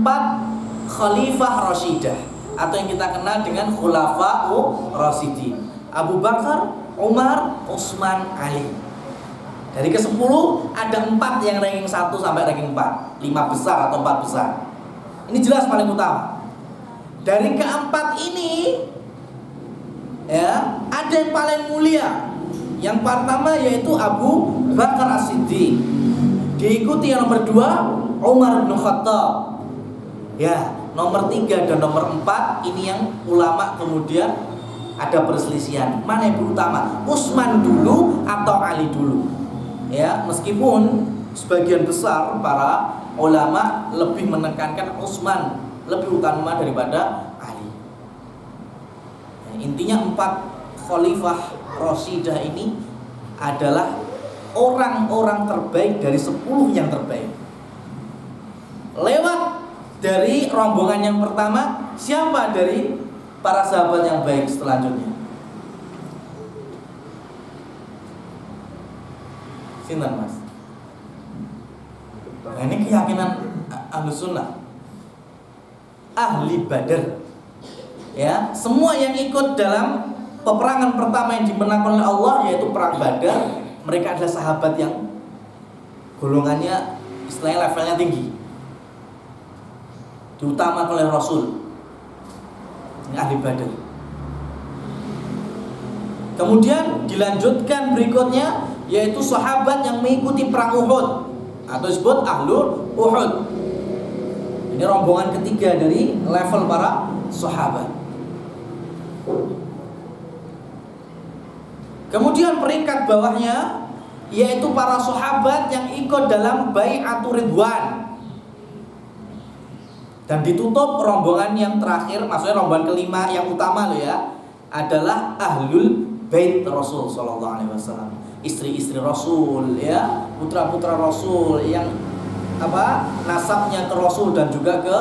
khalifah Rashidah, atau yang kita kenal dengan khulafa'ur Rasyidin, Abu Bakar, Umar, Utsman, Ali. Dari ke-10 ada 4 yang ranking 1 sampai ranking 4, 5 besar atau 4 besar. Ini jelas paling utama. Dari keempat ini, ya, ada yang paling mulia. Yang pertama yaitu Abu Bakar As-Siddiq. Diikuti yang nomor 2 Umar bin Khattab. Ya, nomor 3 dan nomor 4 ini yang ulama kemudian ada perselisihan. Mana yang utama? Utsman dulu atau Ali dulu? Ya, meskipun sebagian besar para ulama lebih menekankan Utsman lebih utama daripada Ali. Ya, intinya 4 khalifah Rashidah ini adalah orang-orang terbaik dari 10 yang terbaik. Lewat dari rombongan yang pertama, siapa dari para sahabat yang baik selanjutnya? Sinten, Mas? Nah, ini keyakinan Ahlus Sunnah, ahli Badar. Ya, semua yang ikut dalam peperangan pertama yang dimenangkan oleh Allah, yaitu perang Badar, mereka adalah sahabat yang golongannya istilahnya levelnya tinggi, diutamakan oleh Rasul. Ini ahli Badar. Kemudian dilanjutkan berikutnya, yaitu sahabat yang mengikuti perang Uhud, atau disebut Ahlul Uhud. Ini rombongan ketiga dari level para sahabat. Kemudian peringkat bawahnya yaitu para sahabat yang ikut dalam Bai'atur Ridwan. Dan ditutup rombongan yang terakhir, maksudnya rombongan kelima yang utama loh ya, adalah ahlul bait Rasul sallallahu alaihi wasallam. Istri-istri Rasul ya, putra-putra Rasul yang nasabnya ke Rasul dan juga ke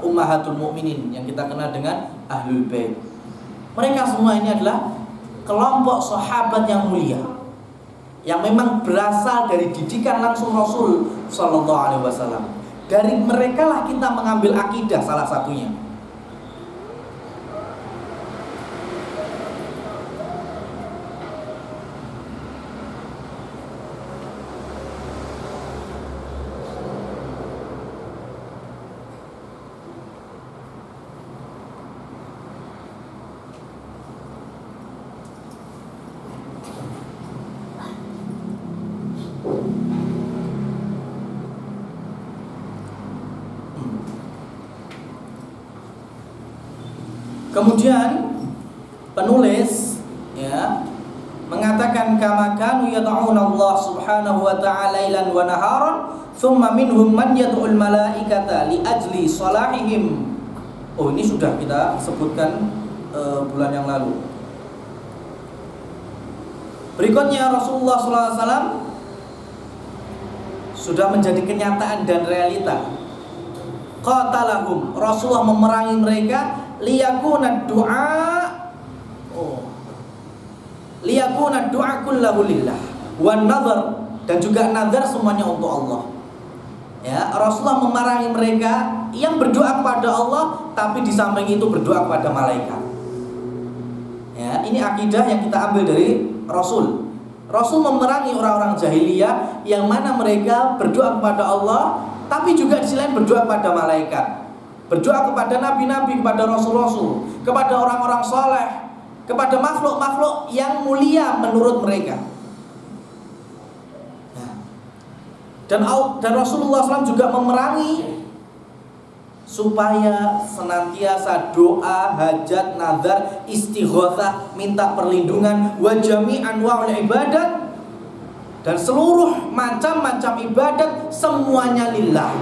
ummahatul mukminin yang kita kenal dengan ahlul bait. Mereka semua ini adalah kelompok sahabat yang mulia, yang memang berasal dari didikan langsung Rasul sallallahu alaihi wasallam. Dari mereka lah kita mengambil akidah salah satunya. Kemudian penulis ya mengatakan kama kanu yad'una Allah Subhanahu wa ta'ala lailan wa naharan thumma minhum man yad'ul malaikata li ajli salahihim. Oh, ini sudah kita sebutkan bulan yang lalu. Berikutnya Rasulullah SAW sudah menjadi kenyataan dan realita. Qatalahum, Rasulullah memerangi mereka liyakuna du'a kullahu lillah wan nazar, dan juga nazar semuanya untuk Allah. Ya, Rasulullah memerangi mereka yang berdoa kepada Allah tapi di samping itu berdoa kepada malaikat. Ya, ini akidah yang kita ambil dari Rasul. Rasul memerangi orang-orang jahiliyah yang mana mereka berdoa kepada Allah tapi juga di sisi lain berdoa kepada malaikat. Berdoa kepada nabi-nabi, kepada rasul-rasul, kepada orang-orang soleh, kepada makhluk-makhluk yang mulia menurut mereka. Dan Rasulullah SAW juga memerangi supaya senantiasa doa, hajat, nazar, istighotsah, minta perlindungan, wa jami' anwa'ul ibadat, dan seluruh macam-macam ibadat semuanya lillah.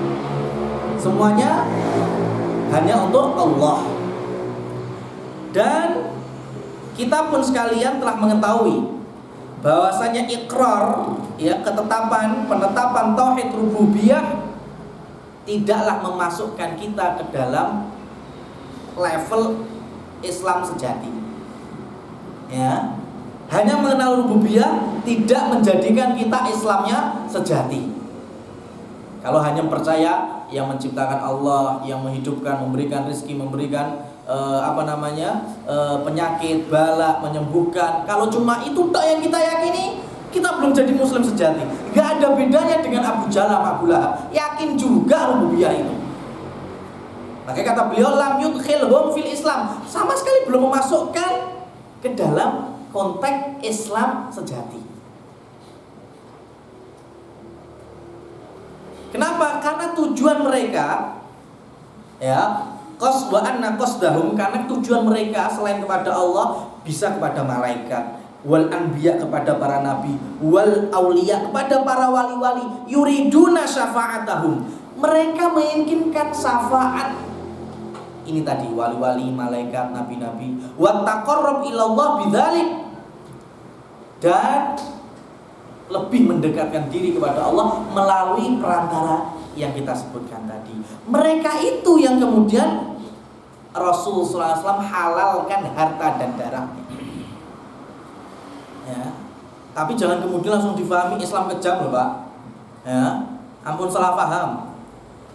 Semuanya hanya untuk Allah. Dan kita pun sekalian telah mengetahui bahwasanya ikrar, ya, penetapan tauhid rububiyah tidaklah memasukkan kita ke dalam level Islam sejati. Ya, hanya mengenal rububiyah tidak menjadikan kita Islamnya sejati. Kalau hanya percaya yang menciptakan Allah, yang menghidupkan, memberikan rezeki, memberikan penyakit, bala, menyembuhkan, kalau cuma itu tak yang kita yakini, kita belum jadi muslim sejati. Gak ada bedanya dengan Abu Jahal, Abu Lahab, yakin juga rububiyah itu. Makanya kata beliau lam yudkhilhum fil Islam, sama sekali belum memasukkan ke dalam konteks Islam sejati. Kenapa? Karena tujuan mereka, ya, qaswa anna qasdahum, karena tujuan mereka selain kepada Allah bisa kepada malaikat, wal anbiya kepada para nabi, wal auliya kepada para wali-wali, yuriduna syafa'atahum, mereka menginginkan syafaat. Ini tadi wali-wali, malaikat, nabi-nabi, wa taqarrub ilallah bidzalik, dan lebih mendekatkan diri kepada Allah melalui perantara yang kita sebutkan tadi. Mereka itu yang kemudian Rasulullah SAW halalkan harta dan darahnya. Ya. Tapi jangan kemudian langsung difahami Islam kejam loh Pak. Ya. Ampun salah paham.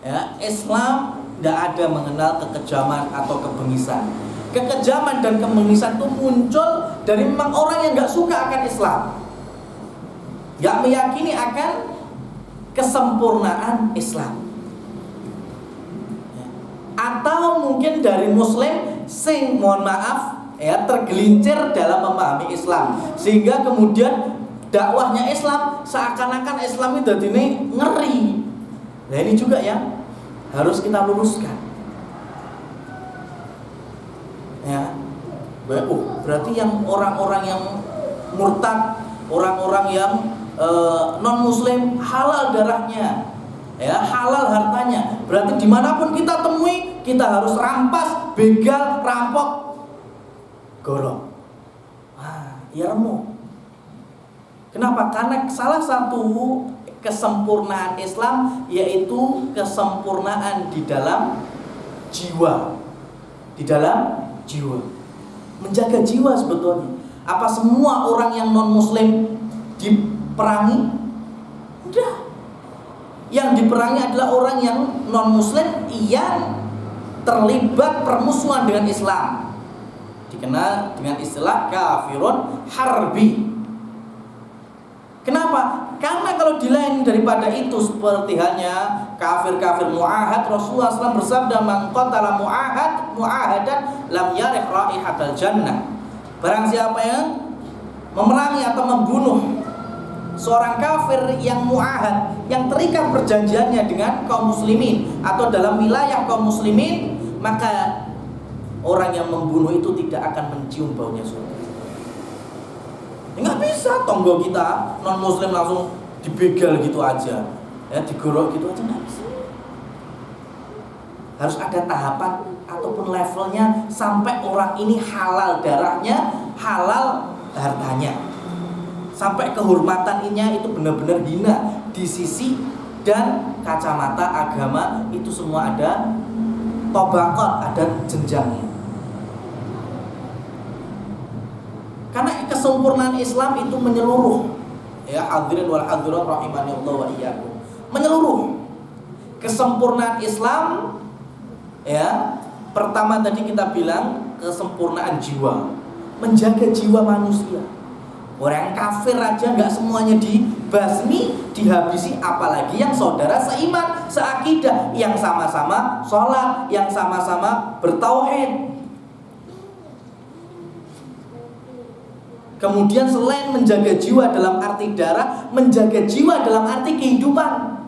Ya. Islam tidak ada mengenal kekejaman atau kebengisan. Kekejaman dan kebengisan itu muncul dari memang orang yang gak suka akan Islam, gak meyakini akan kesempurnaan Islam, atau mungkin dari muslim sing mohon maaf ya tergelincir dalam memahami Islam, sehingga kemudian dakwahnya Islam seakan-akan Islam itu ini ngeri. Nah ini juga yang harus kita luruskan. Ya, berarti yang orang-orang yang murtad, orang-orang yang non muslim halal darahnya. Ya, halal hartanya. Berarti dimanapun kita temui, kita harus rampas, begal, rampok, gorong. Ya remuk. Kenapa? Karena salah satu kesempurnaan Islam yaitu kesempurnaan di dalam jiwa. Di dalam jiwa. Menjaga jiwa sebetulnya. Apa semua orang yang non-muslim diperangi? Udah. Yang diperangi adalah orang yang non-muslim yang terlibat permusuhan dengan Islam. Dikenal dengan istilah kafirun harbi. Kenapa? Karena kalau dilain daripada itu seperti halnya kafir-kafir mu'ahad, Rasulullah SAW bersabda, "Man qatala mu'ahadan lam yarih raihatal jannah." Barang siapa yang memerangi atau membunuh seorang kafir yang mu'ahad, yang terikat perjanjiannya dengan kaum muslimin atau dalam wilayah kaum muslimin, maka orang yang membunuh itu tidak akan mencium baunya surga. Nggak bisa tonggo kita non muslim langsung dibegal gitu aja, ya digorok gitu aja, nggak bisa. Harus ada tahapan ataupun levelnya sampai orang ini halal darahnya, halal hartanya, sampai kehormatannya itu benar-benar hina di sisi dan kacamata agama. Itu semua ada tobakot, ada jenjangnya. Karena kesempurnaan Islam itu menyeluruh. Ya, hadirin wal hadirat rahimani Allah wa iyyakum. Menyeluruh. Kesempurnaan Islam, ya, pertama tadi kita bilang kesempurnaan jiwa, menjaga jiwa manusia. Orang kafir aja nggak semuanya dibasmi, dihabisi, apalagi yang saudara seiman, seakidah, yang sama-sama sholat, yang sama-sama bertauhid. Kemudian selain menjaga jiwa dalam arti darah, menjaga jiwa dalam arti kehidupan.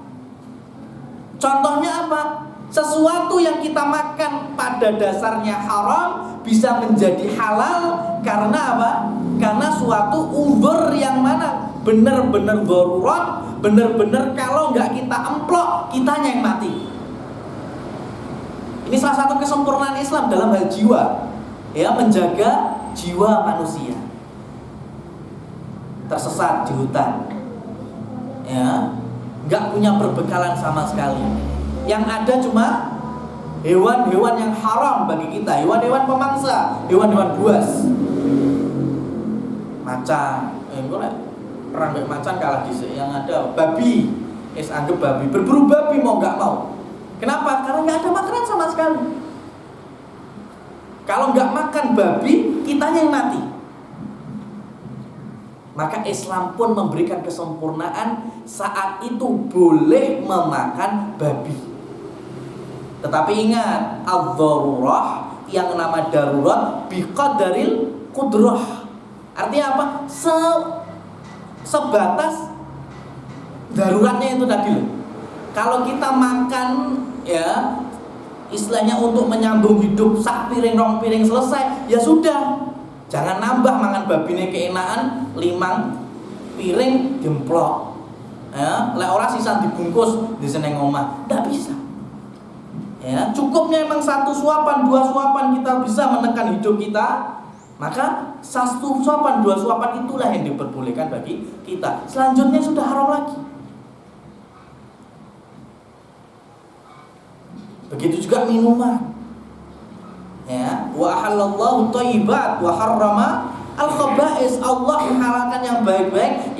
Contohnya apa? Sesuatu yang kita makan pada dasarnya haram bisa menjadi halal karena apa? Karena suatu uzur yang mana benar-benar darurat, benar-benar kalau nggak kita emplok, kitanya yang mati. Ini salah satu kesempurnaan Islam dalam hal jiwa, ya, menjaga jiwa manusia. Tersesat di hutan, ya, nggak punya perbekalan sama sekali. Yang ada cuma hewan-hewan yang haram bagi kita, hewan-hewan pemangsa, hewan-hewan buas, macan. Perang dengan macan kalah di yang ada babi, anggap babi, berburu babi mau nggak mau. Kenapa? Karena nggak ada makanan sama sekali. Kalau nggak makan babi, kitanya yang mati. Maka Islam pun memberikan kesempurnaan saat itu boleh memakan babi. Tetapi ingat, ad-darurah, yang nama darurat biqadaril qudrah. Artinya apa? Sebatas daruratnya itu tadi loh. Kalau kita makan, ya, istilahnya untuk menyambung hidup sak piring rong piring selesai, ya sudah. Jangan nambah mangan babine keenaan 5 piring gemplok. Ya, lek ora sisan dibungkus di seneng omah, ndak bisa. Ya, cukupnya emang 1 suapan, 2 suapan kita bisa menekan hidup kita. Maka 1 suapan, 2 suapan itulah yang diperbolehkan bagi kita. Selanjutnya sudah haram lagi. Begitu juga minuman. Ya, wa halallahu thayyibat wa harrama al-khaba'is. Allah menghalalkan yang baik-baik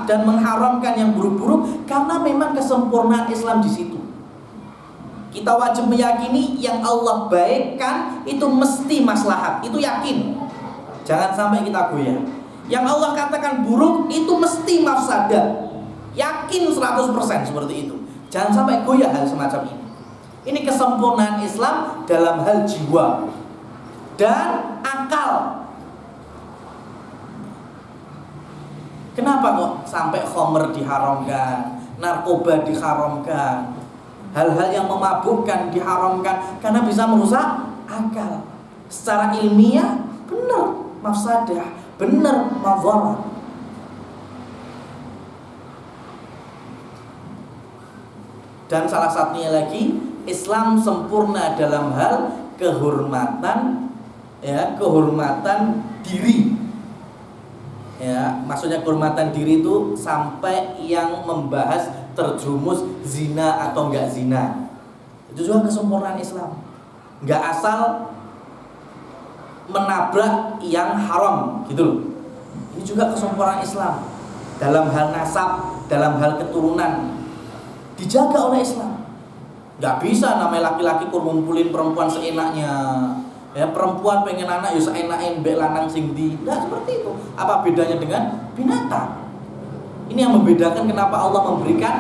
dan mengharamkan yang buruk-buruk karena memang kesempurnaan Islam di situ. Kita wajib meyakini yang Allah baikkan itu mesti maslahat, itu yakin. Jangan sampai kita goyah. Yang Allah katakan buruk itu mesti mafsadah. Yakin 100% seperti itu. Jangan sampai goyah hal semacam ini. Ini kesempurnaan Islam dalam hal jiwa dan akal. Kenapa kok sampai khamr diharamkan, narkoba diharamkan, hal-hal yang memabukkan diharamkan? Karena bisa merusak akal. Secara ilmiah benar mafsadah, benar madharat. . 。 . 。 . 。 . 。 . 。 . . . 。 . 。 . 。 . 。 . 。 . 。 . 。 . 。 . 。 . 。 . 。 。 . 。 。 . 。 . 。 。 . 。 。 . 。 。 . 。 . 。 . 。 . 。 . 。Dan salah satunya lagi, Islam sempurna dalam hal kehormatan, ya, kehormatan diri. Ya, maksudnya kehormatan diri itu sampai yang membahas terjerumus zina atau enggak zina. Itu juga kesempurnaan Islam. Enggak asal menabrak yang haram gitu loh. Ini juga kesempurnaan Islam. Dalam hal nasab, dalam hal keturunan dijaga oleh Islam. Nggak bisa namanya laki-laki kur ngumpulin perempuan seenaknya. Ya, perempuan pengen anak ya seenakin mbek lanang sing di. Nggak seperti itu. Apa bedanya dengan binatang? Ini yang membedakan kenapa Allah memberikan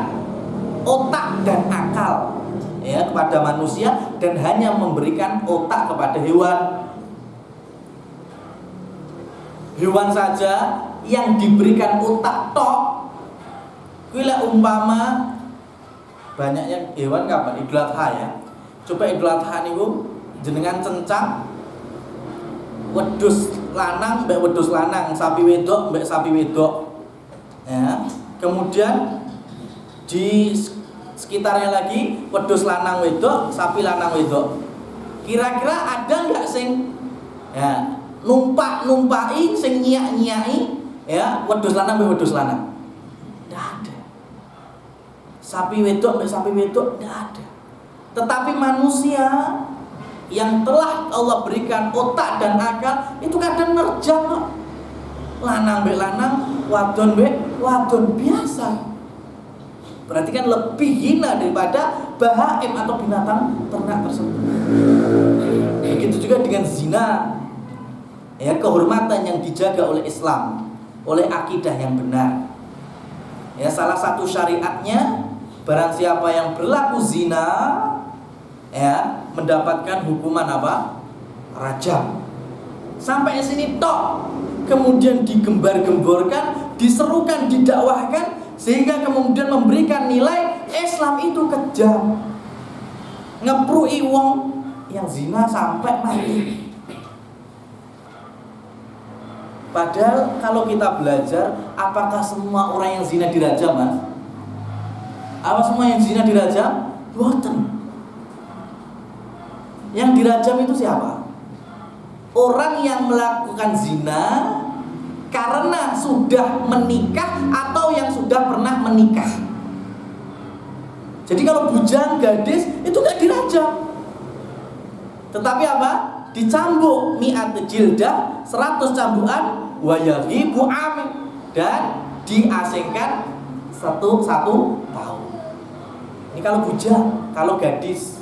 otak dan akal, ya, kepada manusia dan hanya memberikan otak kepada hewan. Hewan saja yang diberikan otak tok, kuila umpama banyaknya hewan kapan Idul Adha ya. Coba Idul Adha niku jenengan cencang wedhus lanang mbek wedhus lanang, sapi wedok mbek sapi wedok. Ya, kemudian di sekitarnya lagi wedhus lanang wedok, sapi lanang wedok. Kira-kira ada enggak sing ya numpai sing nyiak-nyiaki ya wedhus lanang mbek wedhus lanang? Enggak ada. Sapi wedok mbek sapi wedok enggak ada. Tetapi manusia yang telah Allah berikan otak dan akal itu kadang nerjang kok. Lanang mbek lanang, wadon mbek wadon biasa. Berarti kan lebih hina daripada bahaim atau binatang ternak tersebut. Begitu juga dengan zina. Ya, kehormatan yang dijaga oleh Islam, oleh akidah yang benar. Ya, salah satu syariatnya barang siapa yang berlaku zina ya mendapatkan hukuman apa? Rajam. Sampai sini tok. Kemudian digembar-gemborkan, diserukan, didakwahkan sehingga kemudian memberikan nilai Islam itu kejam. Ngeprui wong yang zina sampai mati. Padahal kalau kita belajar, apakah semua orang yang zina dirajam, Mas? Apa semua yang zina dirajam? Boten. Yang dirajam itu siapa? Orang yang melakukan zina karena sudah menikah atau yang sudah pernah menikah. Jadi kalau bujang gadis itu gak dirajam. Tetapi apa? Dicambuk mi'at jildah, 100 cambukan, wa yaghibu amin, dan diasingkan satu tahun. Ini kalau bujang, kalau gadis.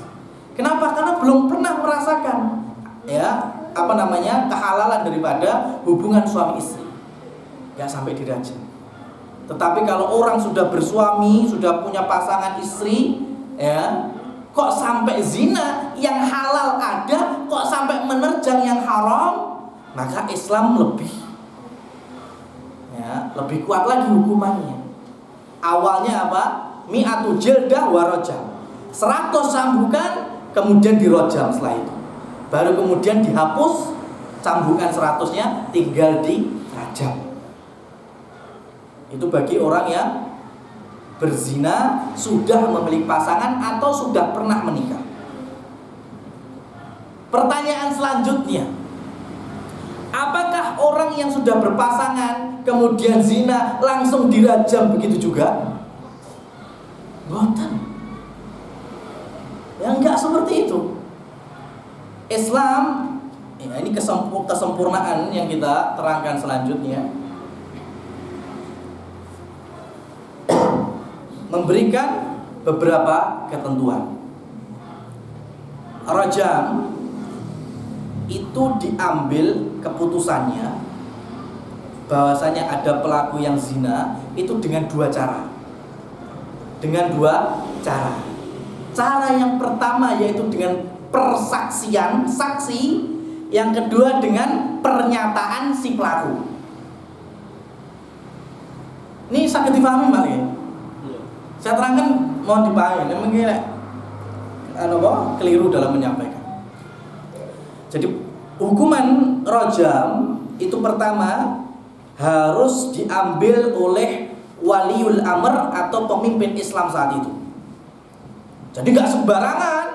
Kenapa? Karena belum pernah merasakan ya kehalalan daripada hubungan suami istri. Gak sampai dirajam. Tetapi kalau orang sudah bersuami, sudah punya pasangan istri, ya, kok sampai zina yang halal ada, kok sampai menerjang yang haram, maka Islam lebih kuat lagi hukumannya. Awalnya apa? Mi'atu jildah warajam. 100 cambukan kemudian dirojam setelah itu. Baru kemudian dihapus cambukan 100-nya, tinggal dirajam. Itu bagi orang yang berzina sudah memiliki pasangan atau sudah pernah menikah. Pertanyaan selanjutnya, apakah orang yang sudah berpasangan kemudian zina langsung dirajam begitu juga? Boten. Ya enggak seperti itu. Islam, ya ini kesempurnaan yang kita terangkan selanjutnya, memberikan beberapa ketentuan. Rajam itu diambil keputusannya bahwasanya ada pelaku yang zina itu dengan dua cara. Cara yang pertama yaitu dengan persaksian saksi, yang kedua dengan pernyataan si pelaku. Ini sangat dipahami Mbak ya? Saya terangkan mohon dipahami, mungkin keliru dalam menyampaikan. Jadi hukuman rajam itu pertama harus diambil oleh waliul amr atau pemimpin Islam saat itu. Jadi nggak sembarangan,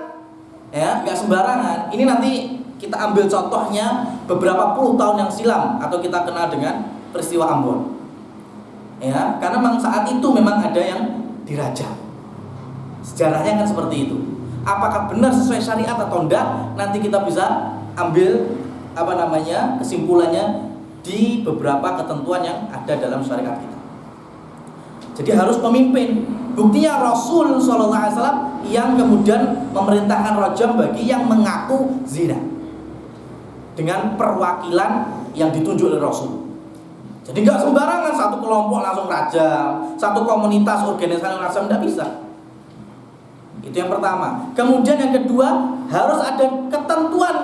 ya, nggak sembarangan. Ini nanti kita ambil contohnya beberapa puluh tahun yang silam atau kita kenal dengan peristiwa Ambon. Ya, karena memang saat itu memang ada yang dirajam. Sejarahnya kan seperti itu. Apakah benar sesuai syariat atau enggak? Nanti kita bisa ambil kesimpulannya di beberapa ketentuan yang ada dalam syariat kita. Jadi harus pemimpin. Buktinya Rasul SAW yang kemudian memerintahkan rajam bagi yang mengaku zina dengan perwakilan yang ditunjuk oleh Rasul. Jadi nggak sembarangan satu kelompok langsung rajam, satu komunitas organisasi rajam, tidak bisa. Itu yang pertama. Kemudian yang kedua, harus ada ketentuan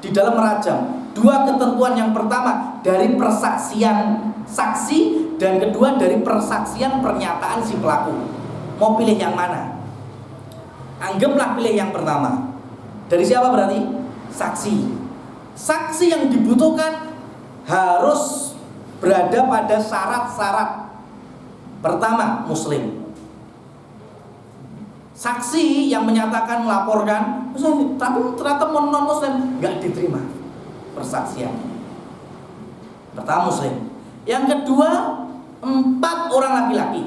di dalam merajam. Dua ketentuan, yang pertama dari persaksian saksi, dan kedua dari persaksian pernyataan si pelaku. Mau pilih yang mana? Anggaplah pilih yang pertama. Dari siapa berarti? Saksi. Saksi yang dibutuhkan harus berada pada syarat-syarat. Pertama, muslim. Saksi yang menyatakan melaporkan, tapi ternyata non muslim, nggak diterima persaksian. Pertama muslim. Yang kedua, 4 orang laki-laki.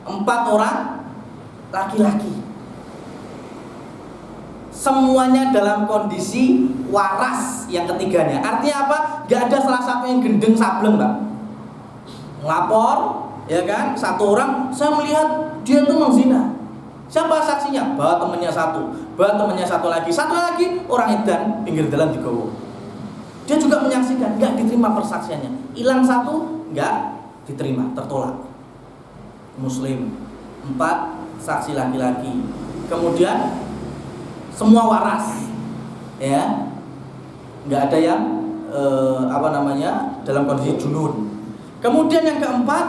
4 orang laki-laki. Semuanya dalam kondisi waras yang ketiganya. Artinya apa? Gak ada salah satu yang gendeng sableng, Mbak. Ngelapor, ya kan? Satu orang, saya melihat dia tuh menzina. Siapa saksinya? Bawa temennya satu, bawa temennya satu lagi orang edan pinggir jalan digowo. Dia juga menyaksikan, gak diterima persaksiannya. Hilang satu, gak diterima, tertolak. Muslim, 4 saksi laki-laki. Kemudian semua waras, ya, nggak ada yang dalam kondisi junun. Kemudian yang keempat,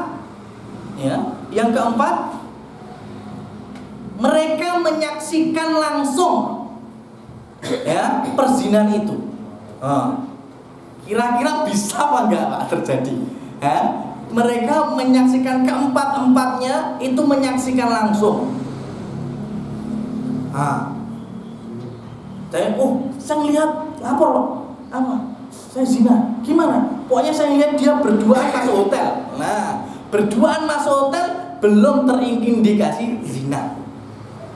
mereka menyaksikan langsung, ya, perzinahan itu. Kira-kira bisa apa enggak Pak terjadi? Mereka menyaksikan, keempat-empatnya itu menyaksikan langsung. Saya lihat lapor, apa? Saya zina. Gimana? Pokoknya saya lihat dia berduaan masuk hotel. Nah, berduaan masuk hotel belum terindikasi zina.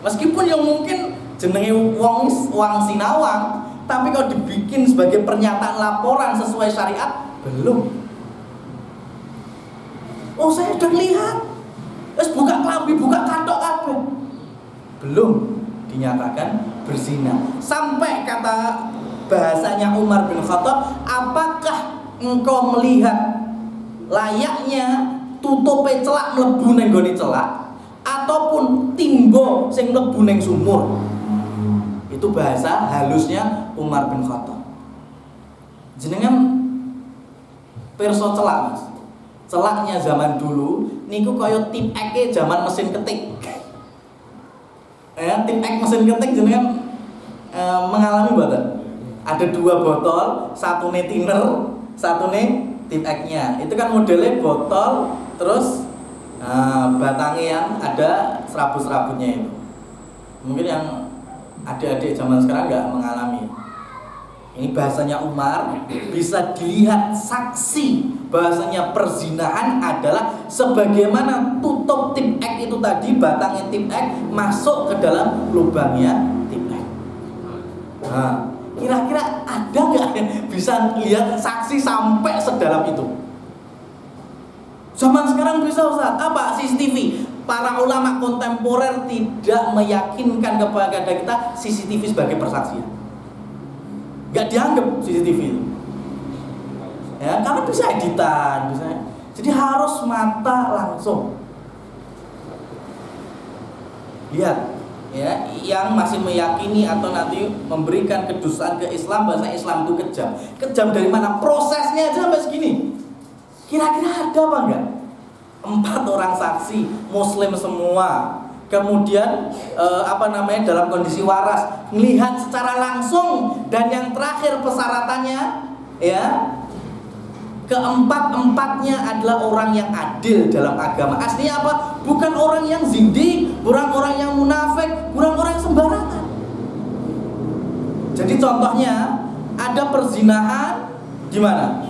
Meskipun yang mungkin jenenge wong sinawang, tapi kalau dibikin sebagai pernyataan laporan sesuai syariat, belum. Saya udah lihat. Terus buka kelambi, buka katok kabeh. Belum dinyatakan berzina. Sampai kata bahasanya Umar bin Khattab, apakah engkau melihat layaknya tutupe celak mlebu ning gone celak ataupun timbo sing mlebu ning sumur? Itu bahasa halusnya Umar bin Khattab. Jenengan perso celak, Mas. Celaknya zaman dulu niku kaya tip X zaman mesin ketik. Tip X mesin ketik jenengan mengalami mboten? Ada 2 botol, satu thinner, satu tip X-nya. Itu kan modelnya botol terus batangnya yang ada serabut-serabutnya itu. Mungkin yang adik-adik zaman sekarang nggak mengalami. Ini bahasanya Umar, bisa dilihat saksi bahasanya perzinahan adalah sebagaimana tutup tip X itu tadi, batangnya tip X masuk ke dalam lubangnya tip X. Kira-kira ada nggak yang bisa lihat saksi sampai sedalam itu? Zaman sekarang bisa, Ustaz. Apa? CCTV. Para ulama kontemporer tidak meyakinkan kepada kita CCTV sebagai persaksian. Nggak dianggap CCTV itu. Ya, karena bisa editan, bisa. Jadi harus mata langsung. Lihat, ya, yang masih meyakini atau nanti memberikan kedustaan ke Islam, bahasa Islam itu kejam. Kejam dari mana? Prosesnya aja sampai segini. Kira-kira ada apa enggak? 4 orang saksi, muslim semua. Kemudian dalam kondisi waras, melihat secara langsung, dan yang terakhir persyaratannya, ya, Keempat-empatnya adalah orang yang adil dalam agama. Aslinya apa? Bukan orang yang zindik, bukan orang yang munafik, bukan orang yang sembarangan. Jadi contohnya ada perzinahan di mana?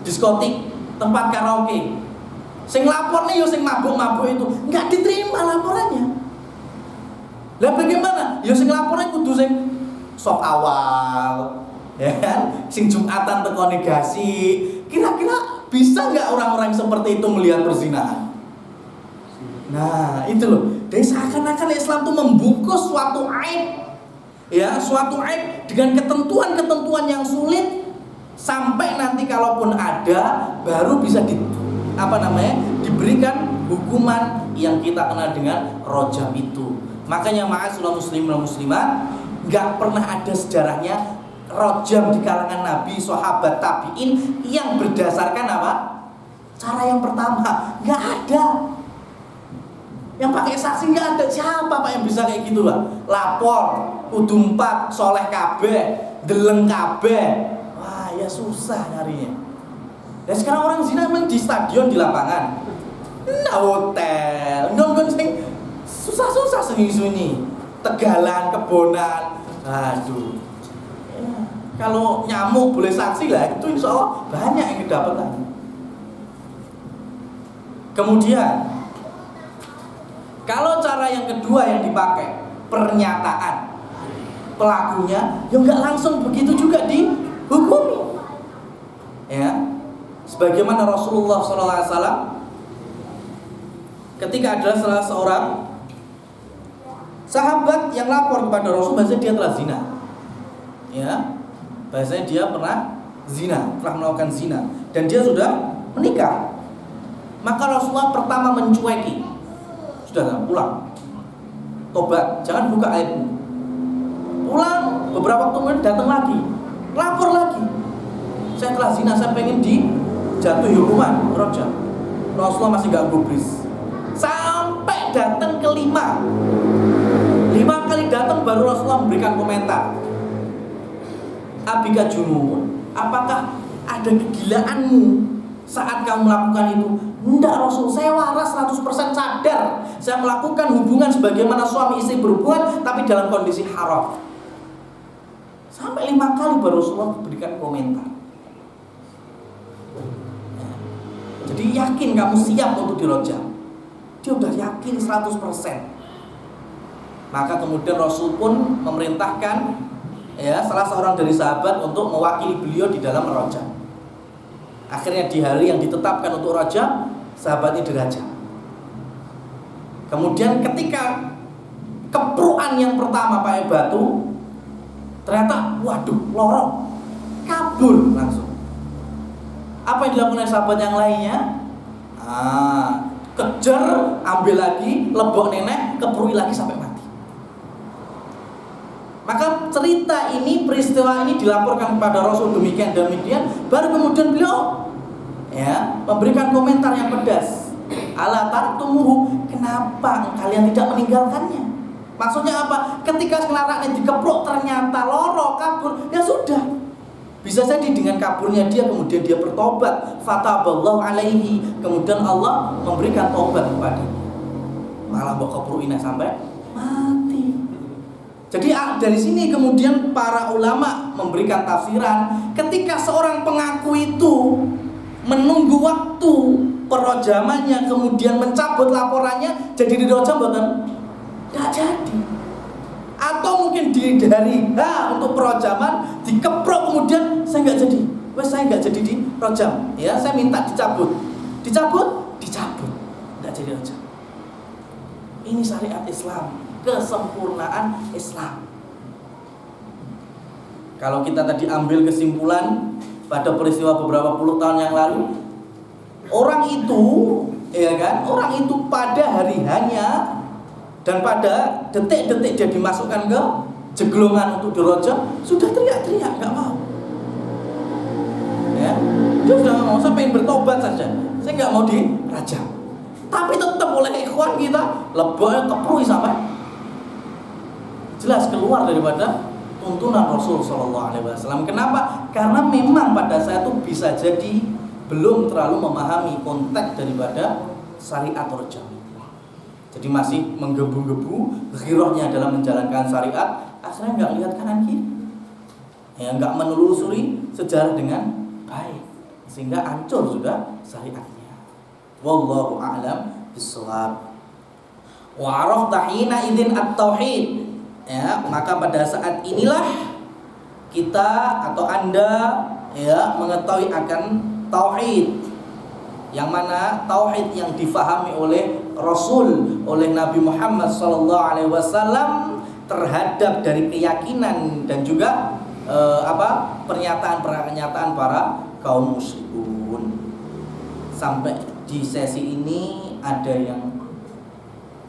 Diskotik, tempat karaoke. Sing lapor nih yo sing mabuk-mabuk itu nggak diterima laporannya. Lah bagaimana? Yo sing laporan kudu sing sok awal, ya kan? Sing Jumatan teko negasi. Kira-kira bisa nggak orang-orang seperti itu melihat perzinahan? Nah itu loh. Dari seakan-akan Islam itu membungkus suatu aib, ya suatu aib dengan ketentuan-ketentuan yang sulit, sampai nanti kalaupun ada baru bisa diberikan hukuman yang kita kenal dengan rojam itu. Makanya ma'asyiral muslimin wal muslimat, nggak pernah ada sejarahnya rojam di kalangan Nabi, sahabat, tabiin yang berdasarkan apa? Cara yang pertama, nggak ada. Yang pakai saksi nggak ada. Siapa Pak yang bisa kayak gitu lah? Lapor, kudu 4, soleh kabeh, deleng kabeh. Wah ya susah nyarinya. Dan sekarang orang zina memang di stadion, di lapangan, nah hotel, nonggon sing susah-susah sunyi-sunyi, Tegalan, Kebonan, aduh. Kalau nyamuk boleh saksi lah, itu insya Allah banyak yang kedapatan. Kemudian, kalau cara yang kedua yang dipakai, pernyataan pelakunya, ya nggak langsung begitu juga dihukumi. Ya, sebagaimana Rasulullah SAW ketika adalah salah seorang sahabat yang lapor kepada Rasul, bahasa dia telah zina. Ya. Bahasanya dia pernah zina, telah melakukan zina, dan dia sudah menikah. Maka Rasulullah pertama mencueki, sudah pulang, tobat, jangan buka aibmu. Pulang, beberapa waktu kemudian datang lagi, lapor lagi, saya telah zina, saya pengen dijatuhi hukuman rojam. Rasulullah masih gak gubris, sampai datang kelima. 5 kali datang baru Rasulullah memberikan komentar. Abika junun, apakah ada kegilaanmu saat kamu melakukan itu? Enggak Rasul, saya waras 100% sadar. Saya melakukan hubungan sebagaimana suami istri berhubungan, tapi dalam kondisi haram. Sampai 5 kali baru Rasulullah berikan komentar. Jadi yakin kamu siap untuk dirojam. Dia udah yakin 100%. Maka kemudian Rasul pun memerintahkan, ya, salah seorang dari sahabat untuk mewakili beliau di dalam merojam. Akhirnya di hari yang ditetapkan untuk rojam, sahabat ini dirajam. Kemudian ketika kepruan yang pertama pakai batu, ternyata waduh lorong, kabur langsung. Apa yang dilakukan oleh sahabat yang lainnya? Kejar, ambil lagi, lebok nenek, keprui lagi sampai mati. Maka cerita ini, peristiwa ini dilaporkan kepada Rasul demikian, baru kemudian beliau, ya, memberikan komentar yang pedas. Ala tartumuhu, kenapa kalian tidak meninggalkannya? Maksudnya apa? Ketika kendaraan dikeprok ternyata loro, kabur, ya sudah. Bisa jadi dengan kaburnya dia kemudian dia bertobat, fataballahu alaihi, kemudian Allah memberikan tobat kepadanya. Malah mbok kepruina sampai mati. Jadi dari sini kemudian para ulama memberikan tafsiran, ketika seorang pengaku itu menunggu waktu perojamannya kemudian mencabut laporannya, jadi dirojam bukan? Tidak jadi. Atau mungkin dari untuk perojaman dikeprok kemudian saya nggak jadi, saya nggak jadi dirojam, ya saya minta dicabut, nggak jadi rojam. Ini syariat Islam, kesempurnaan Islam. Kalau kita tadi ambil kesimpulan pada peristiwa beberapa puluh tahun yang lalu, orang itu, ya kan, orang itu pada hari hanya dan pada detik-detik dia dimasukkan ke jeglongan untuk dirojam, sudah teriak-teriak nggak mau. Ya, dia sudah nggak mau, saya pengen bertobat saja, saya nggak mau dirajam. Tapi tetap oleh ikhwan kita leboknya keprui sampai jelas keluar daripada tuntunan Rasul Shallallahu Alaihi Wasallam. Kenapa? Karena memang pada saat itu bisa jadi belum terlalu memahami konteks daripada syariat rajam. Jadi masih menggebu-gebu ghirahnya dalam menjalankan syariat, akhirnya nggak lihat kanan kiri, ya nggak menelusuri sejarah dengan baik, sehingga hancur sudah syariatnya. Wallahu a'lam bishawab. Wa arafta hina idzin at-tauhid, ya, maka pada saat inilah kita atau Anda ya mengetahui akan tauhid, yang mana tauhid yang difahami oleh Rasul, oleh Nabi Muhammad SAW terhadap dari keyakinan dan juga pernyataan-pernyataan para kaum musyrikun. Sampai di sesi ini ada yang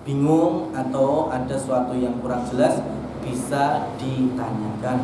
bingung atau ada sesuatu yang kurang jelas, bisa ditanyakan.